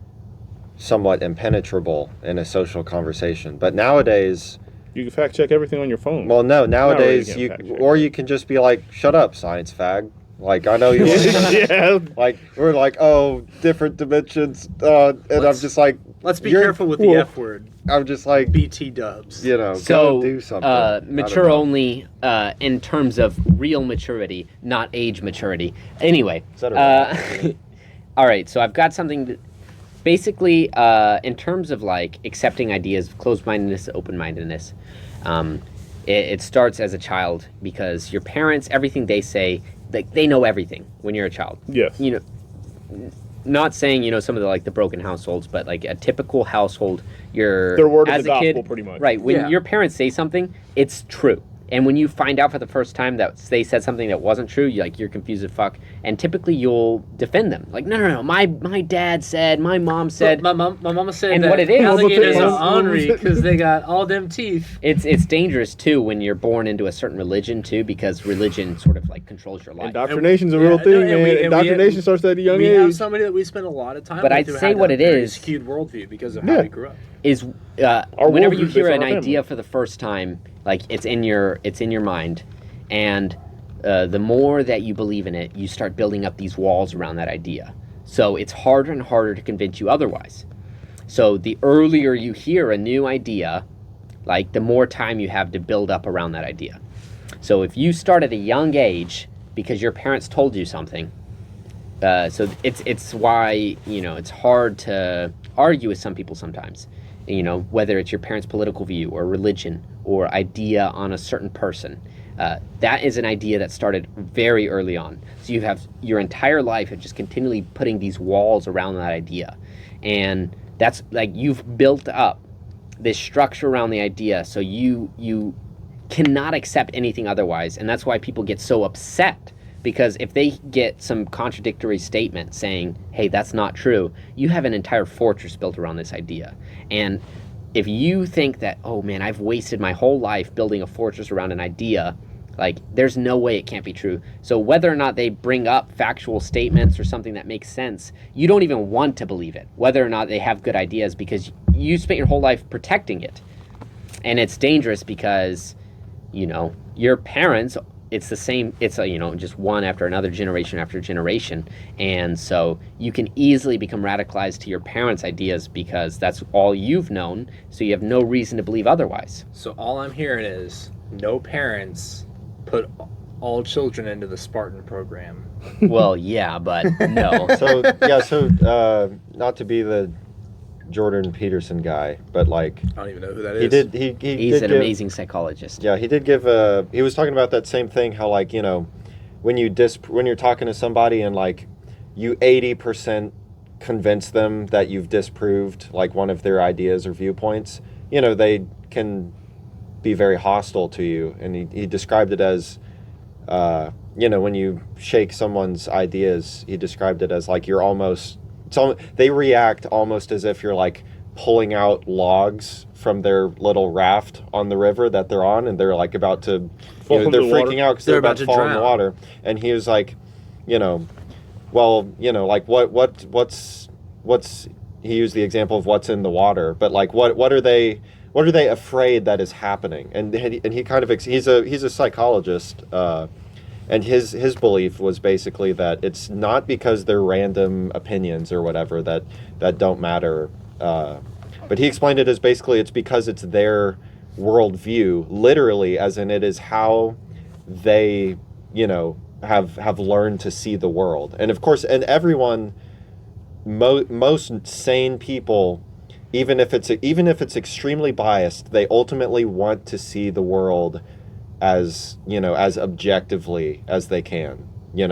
somewhat impenetrable in a social conversation, but nowadays, You can fact check everything on your phone. well, no, nowadays can't you, fact check. or you can just be like, shut up, science fag. Like, I know you yeah. like, we're like, oh, different dimensions, and I'm Let's- just like, Let's be You're- careful with the well, F word. I'm just like, BT dubs. go So, do something. I don't mature know. only in terms of real maturity, not age maturity. Anyway, Is that a all right. So I've got something. Basically, in terms of like accepting ideas, closed-mindedness, open-mindedness, it starts as a child because your parents, everything they say, they know everything when you're a child. Yes. You know, not saying some of the broken households, but like a typical household, Their word of as the a kid, gospel, pretty much. right? When Yeah. your parents say something, it's true. And when you find out for the first time that they said something that wasn't true, you're confused as fuck. And typically you'll defend them. Like, no. My dad said, my mom said. My mama said And that what it is- alligators is- are ornery because they got all them teeth. It's dangerous too when you're born into a certain religion too, because religion sort of like controls your life. Indoctrination's a Yeah, real no, thing, and man. we- and we- Indoctrination starts at a young We have age. somebody that we spend a lot of time But with I'd who say had what a it very is- skewed worldview because of Yeah. how he grew up. Is Our whenever worldview you is hear based an on our idea family. for the first time, like it's in your mind, and the more that you believe in it, you start building up these walls around that idea. So it's harder and harder to convince you otherwise. So the earlier you hear a new idea, like the more time you have to build up around that idea. So if you start at a young age because your parents told you something, so it's why it's hard to argue with some people sometimes. Whether it's your parents' political view or religion or idea on a certain person. That is an idea that started very early on. So you have your entire life of just continually putting these walls around that idea. And that's like you've built up this structure around the idea so you cannot accept anything otherwise. And that's why people get so upset. Because if they get some contradictory statement saying, hey, that's not true, you have an entire fortress built around this idea. And if you think that, oh man, I've wasted my whole life building a fortress around an idea, like there's no way it can't be true. So whether or not they bring up factual statements or something that makes sense, you don't even want to believe it, whether or not they have good ideas, because you spent your whole life protecting it. And it's dangerous because, your parents, it's the same, it's just one after another, generation after generation. And so you can easily become radicalized to your parents' ideas because that's all you've known, so you have no reason to believe otherwise. So all I'm hearing is no parents put all children into the Spartan program. Well, yeah, but no. So not to be the Jordan Peterson guy, but like I don't even know who that is. he did he He's did an give, amazing psychologist. Yeah, he did give he was talking about that same thing, how like, when you're talking to somebody and like you 80% convince them that you've disproved like one of their ideas or viewpoints, they can be very hostile to you. And he described it as when you shake someone's ideas, he described it as like they react almost as if you're like pulling out logs from their little raft on the river that they're on, and they're like about to, Fall into they're the freaking water. out because they're about to fall in the drown. water. And he was like, like what's he used the example of what's in the water, but like what are they afraid that is happening? And he kind of he's a psychologist. And his belief was basically that it's not because they're random opinions or whatever that don't matter. But he explained it as basically it's because it's their worldview, literally, as in it is how they, have learned to see the world. And of course, and everyone, most sane people, even if it's extremely biased, they ultimately want to see the world as as objectively as they can. It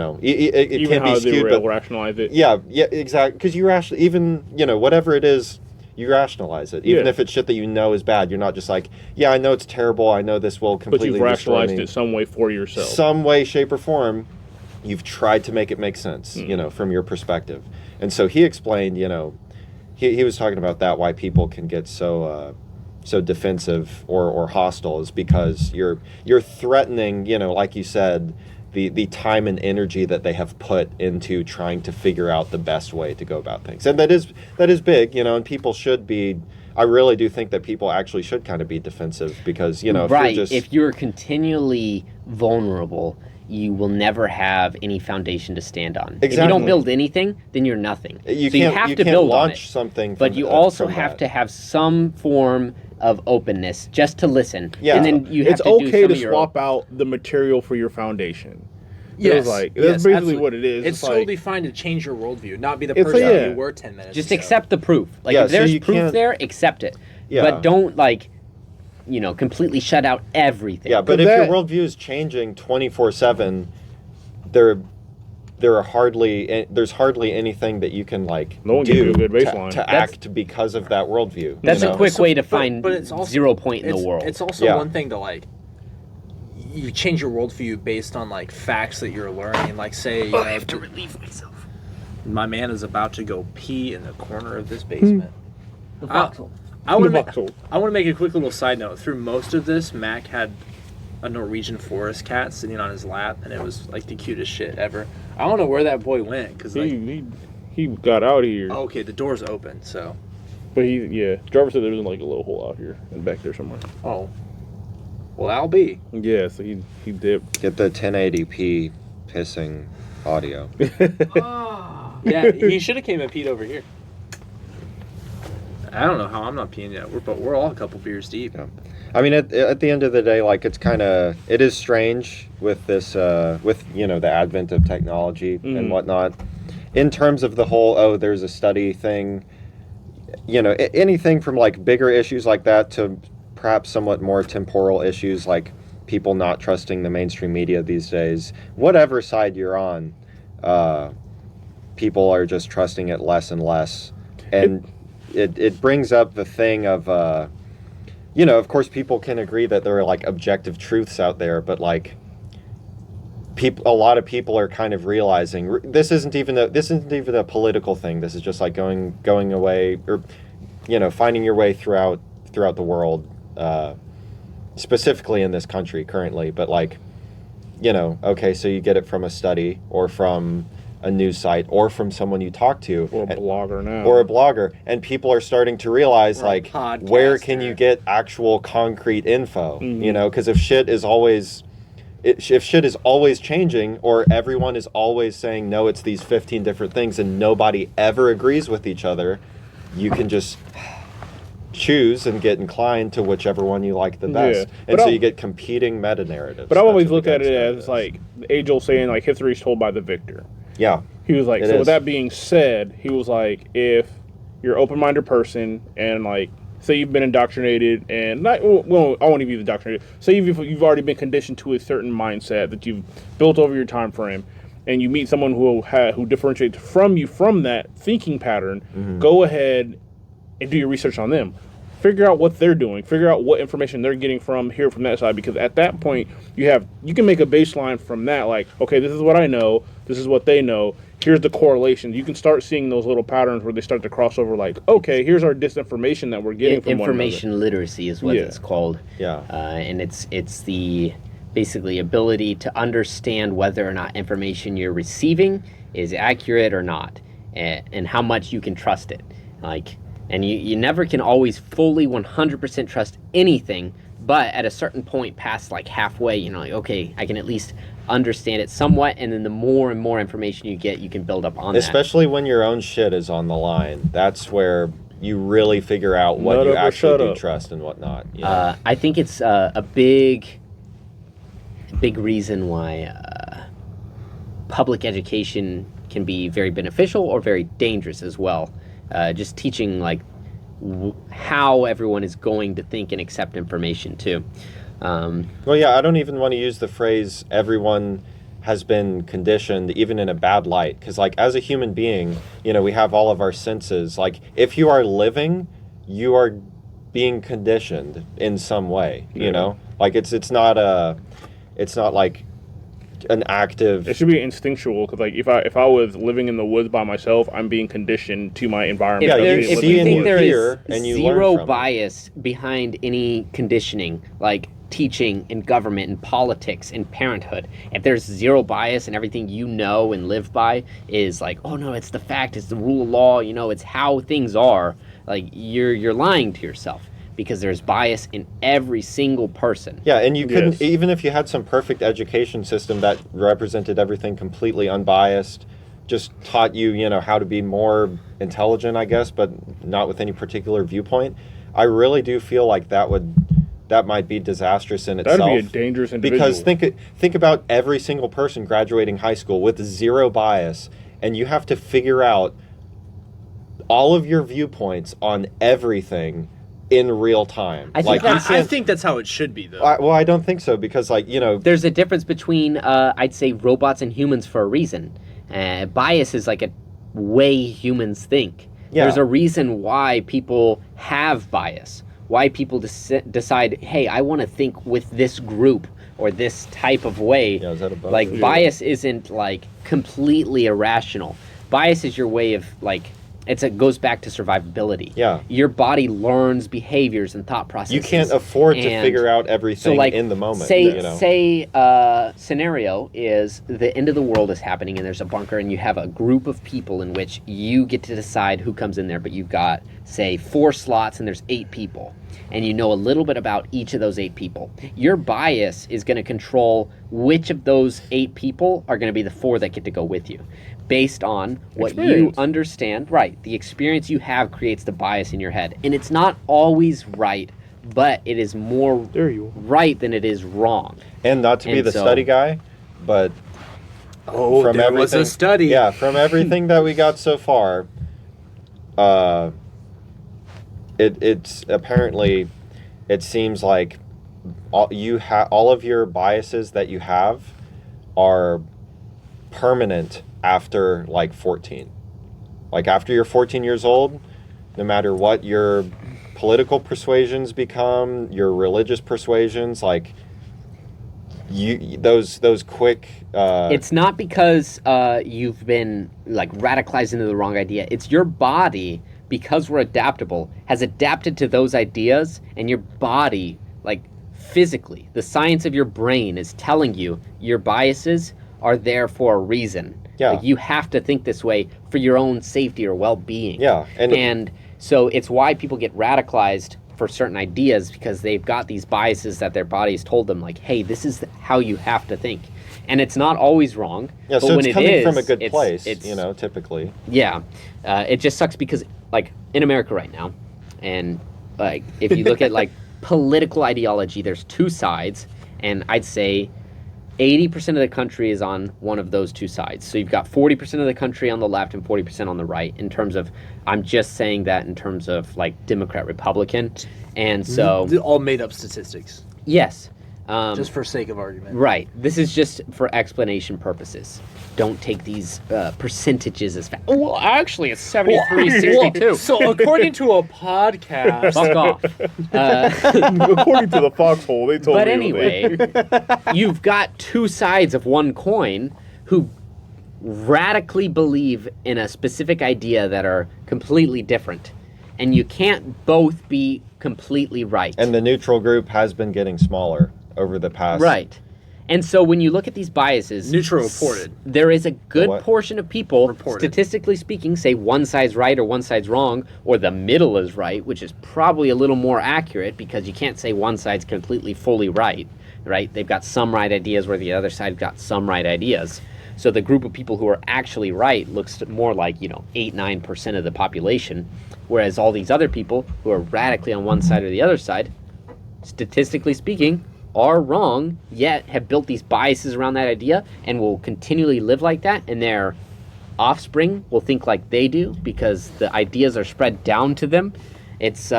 Even can how be they skewed, but rationalize it. yeah, exactly. Because you rationally, even whatever it is, You rationalize it, even Yeah. if it's shit that you know is bad. You're not just like, yeah, I know it's terrible. I know this will But completely you've destroy rationalized me. it some way for yourself. Some way, shape, or form. You've tried to make it make sense, from your perspective. And so he explained, he was talking about that, why people can get so defensive or hostile is because you're threatening, like you said, the time and energy that they have put into trying to figure out the best way to go about things. And that is big, and people should be. I really do think that people actually should kind of be defensive because, if you're continually vulnerable, you will never have any foundation to stand on. Exactly. If you don't build anything, then you're nothing. You so you have to build launch on it. Something, but you also have to have some form of openness just to listen. Yeah. And then you have It's to do okay some to of your swap out the material for your foundation. Yes, That's yes, basically absolutely. what it is. It's like, totally fine to change your worldview, not be the It's person yeah. you were 10 minutes Just ago. accept the proof. Like Yeah, if so there's you proof can't- there, accept it. Yeah. But don't completely shut out everything. Yeah, but But if your that- worldview is changing 24/7, there's hardly anything that you can No one do gives you a good baseline. to act because of that worldview. That's you a know? quick way to But- find but it's also- 0 point in the It's- world. It's also Yeah. one thing to you change your worldview based on facts that you're learning. Like say, I have to relieve myself. my man is about to go pee in the corner of this basement. The foxhole. I want The to foxhole. make a quick little side note. Through most of this, Mack had a Norwegian forest cat sitting on his lap, and it was the cutest shit ever. I don't know where that boy went because he got out of here. okay, the door's open, so But Jarvis said there was a little hole out here and back there somewhere. well, I'll be. Yeah, so he dipped. Get the 1080p pissing audio. Yeah, he should have came and peed over here. I don't know how I'm not peeing yet, but we're all a couple beers deep. Yeah. I mean, at the end of the day, it is strange with this, the advent of technology and whatnot. In terms of the whole, there's a study thing, anything from bigger issues like that to perhaps somewhat more temporal issues like people not trusting the mainstream media these days. Whatever side you're on, people are just trusting it less and less. And it brings up the thing of, of course people can agree that there are objective truths out there, but a lot of people are kind of realizing this isn't even a political thing. This is just going away or, finding your way throughout the world, specifically in this country currently. But okay, so you get it from a study or from a news site or from someone you talk to Or a blogger now. or a blogger, and people are starting to realize Or a where can podcaster. you get actual concrete info, because if shit is always changing or everyone is always saying no, it's these 15 different things and nobody ever agrees with each other, you can just choose and get inclined to whichever one you like the best. Yeah. And But so I'll- you get competing meta narratives. But I That's always what look the at it guy as described the age-old saying history is told by the victor. yeah. He was like, It so is. with that being said, he was like, if you're an open-minded person and say you've been indoctrinated and not, well, I won't even use indoctrinated. Say you've already been conditioned to a certain mindset that you've built over your time frame, and you meet someone who differentiates from you from that thinking pattern, go ahead and do your research on them. Figure out what they're doing. Figure out what information they're getting from that side. Because at that point, you can make a baseline from that. Okay, this is what I know. This is what they know. Here's the correlation. You can start seeing those little patterns where they start to cross over. Okay, here's our disinformation that we're getting from one another. Information literacy is what Yeah. it's called. Yeah. And it's the basically ability to understand whether or not information you're receiving is accurate or not, and how much you can trust it. And you never can always fully 100% trust anything, but at a certain point past halfway, okay, I can at least understand it somewhat, and then the more and more information you get, you can build up on that. Especially when your own shit is on the line. That's where you really figure out what Nut you up or actually shut do up. trust and whatnot. You know? I think it's a big reason why public education can be very beneficial or very dangerous as well. Just teaching how everyone is going to think and accept information too. Well, yeah, I don't even want to use the phrase everyone has been conditioned, even in a bad light. Because, as a human being, we have all of our senses. If you are living you are being conditioned in some way, you Yeah. know? Like it's not like an active. It should be instinctual because, like, if I was living in the woods by myself, I'm being conditioned to my environment. Yeah, of you being if living you in the think woods. there here is and you learn zero from it. bias behind any conditioning, like teaching in government and politics and parenthood, if there's zero bias and everything you know and live by is like, oh no, it's the fact, it's the rule of law, you know, it's how things are, like you're lying to yourself because there's bias in every single person. Yeah, and you couldn't, Yes. even if you had some perfect education system that represented everything completely unbiased, just taught you, you know, how to be more intelligent, I guess, but not with any particular viewpoint. I really do feel like that might be disastrous in itself. That'd be a dangerous individual. Because think about every single person graduating high school with zero bias, and you have to figure out all of your viewpoints on everything in real time. I think you that's- I can't- think that's how it should be, though. well, I don't think so because, like, you know, There's a difference between, I'd say, robots and humans for a reason. Bias is like a way humans think. Yeah. There's a reason why people have bias. Why people decide, hey, I want to think with this group or this type of way. Yeah, is that a bug? Like, Yeah. bias isn't, like, completely irrational. Bias is your way of, like, it goes back to survivability. Yeah. Your body learns behaviors and thought processes. you can't afford to and- figure out everything so, like, in the moment. Say, you know? scenario is the end of the world is happening and there's a bunker and you have a group of people in which you get to decide who comes in there, but you've got, say, 4 slots and there's 8 people. And you know a little bit about each of those 8 people. Your bias is going to control which of those 8 people are going to be the 4 that get to go with you. Based on what you Experience. understand. Right. The experience you have creates the bias in your head. And it's not always right, but it is more There you are. right than it is wrong. And not to be And the so- study guy, but Oh, from there everything, was a study. Yeah, from everything that we got so far, it's apparently, it seems like all of your biases that you have are permanent after like 14. Like after you're 14 years old, no matter what your political persuasions become, your religious persuasions, like those quick It's not because you've been like radicalized into the wrong idea. It's your body, because we're adaptable, has adapted to those ideas, and your body, like physically, the science of your brain is telling you your biases are there for a reason. Yeah. Like you have to think this way for your own safety or well-being. Yeah, And so it's why people get radicalized for certain ideas, because they've got these biases that their bodies told them, like, hey, this is how you have to think. And it's not always wrong. yeah, but so when it's it coming is, from a good it's- place, it's- you know, typically. Yeah. It just sucks because, like, in America right now, and, like, if you look at, like, political ideology, there's 2 sides, and I'd say 80% of the country is on one of those 2 sides. So you've got 40% of the country on the left and 40% on the right in terms of, I'm just saying that in terms of, like, Democrat, Republican. And so, All made up statistics, yes. just for sake of argument. Right. This is just for explanation purposes. Don't take these percentages as fact. Oh, well, actually, it's 73-62. So according to a podcast, Fuck off. According to the foxhole, they told But me. anyway, you've got 2 sides of one coin who radically believe in a specific idea that are completely different. And you can't both be completely right. And the neutral group has been getting smaller over the past. Right. And so when you look at these biases, Neutral reported. there is a good What? portion of people, Reported. statistically speaking, say one side's right or one side's wrong, or the middle is right, which is probably a little more accurate because you can't say one side's completely fully right, right? They've got some right ideas where the other side got some right ideas. So the group of people who are actually right looks more like, 8-9% of the population, whereas all these other people who are radically on one side or the other side, statistically speaking, are wrong, yet have built these biases around that idea and will continually live like that, and their offspring will think like they do because the ideas are spread down to them. It's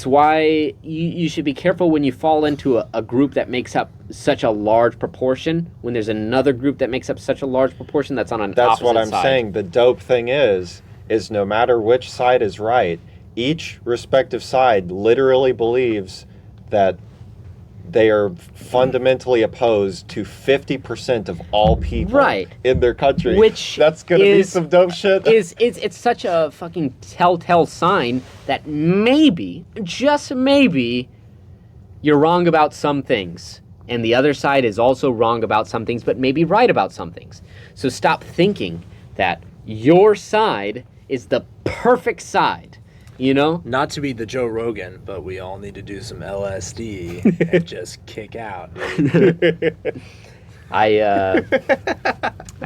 why you should be careful when you fall into a group that makes up such a large proportion, when there's another group that makes up such a large proportion that's on an That's opposite what I'm side. saying. The dope thing is no matter which side is right, each respective side literally believes that they are fundamentally opposed to 50% of all people Right. in their country. Which that's gonna be is- some dope shit. It's such a fucking telltale sign that maybe, just maybe, you're wrong about some things. And the other side is also wrong about some things, but maybe right about some things. So stop thinking that your side is the perfect side, you know? Not to be the Joe Rogan, but we all need to do some LSD and just kick out. I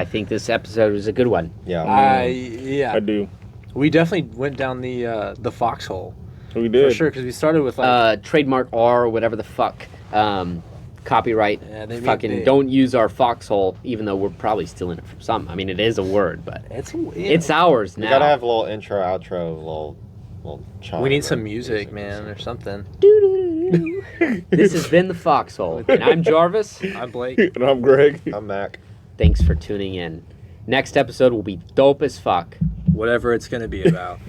think this episode was a good one. Yeah. Yeah. I do. We definitely went down the foxhole We did. for sure because we started with like Trademark R or whatever the fuck. Copyright. Yeah, they made- fucking they- don't use our foxhole, even though we're probably stealing it from something. I mean, it is a word, but it's ours You now. gotta have a little intro, outro, little chime. we need some or music, man, or something. This has been the Foxhole, and I'm Jarvis. I'm Blake. And I'm Greg. I'm Mac. Thanks for tuning in. Next episode will be dope as fuck. Whatever it's gonna be about.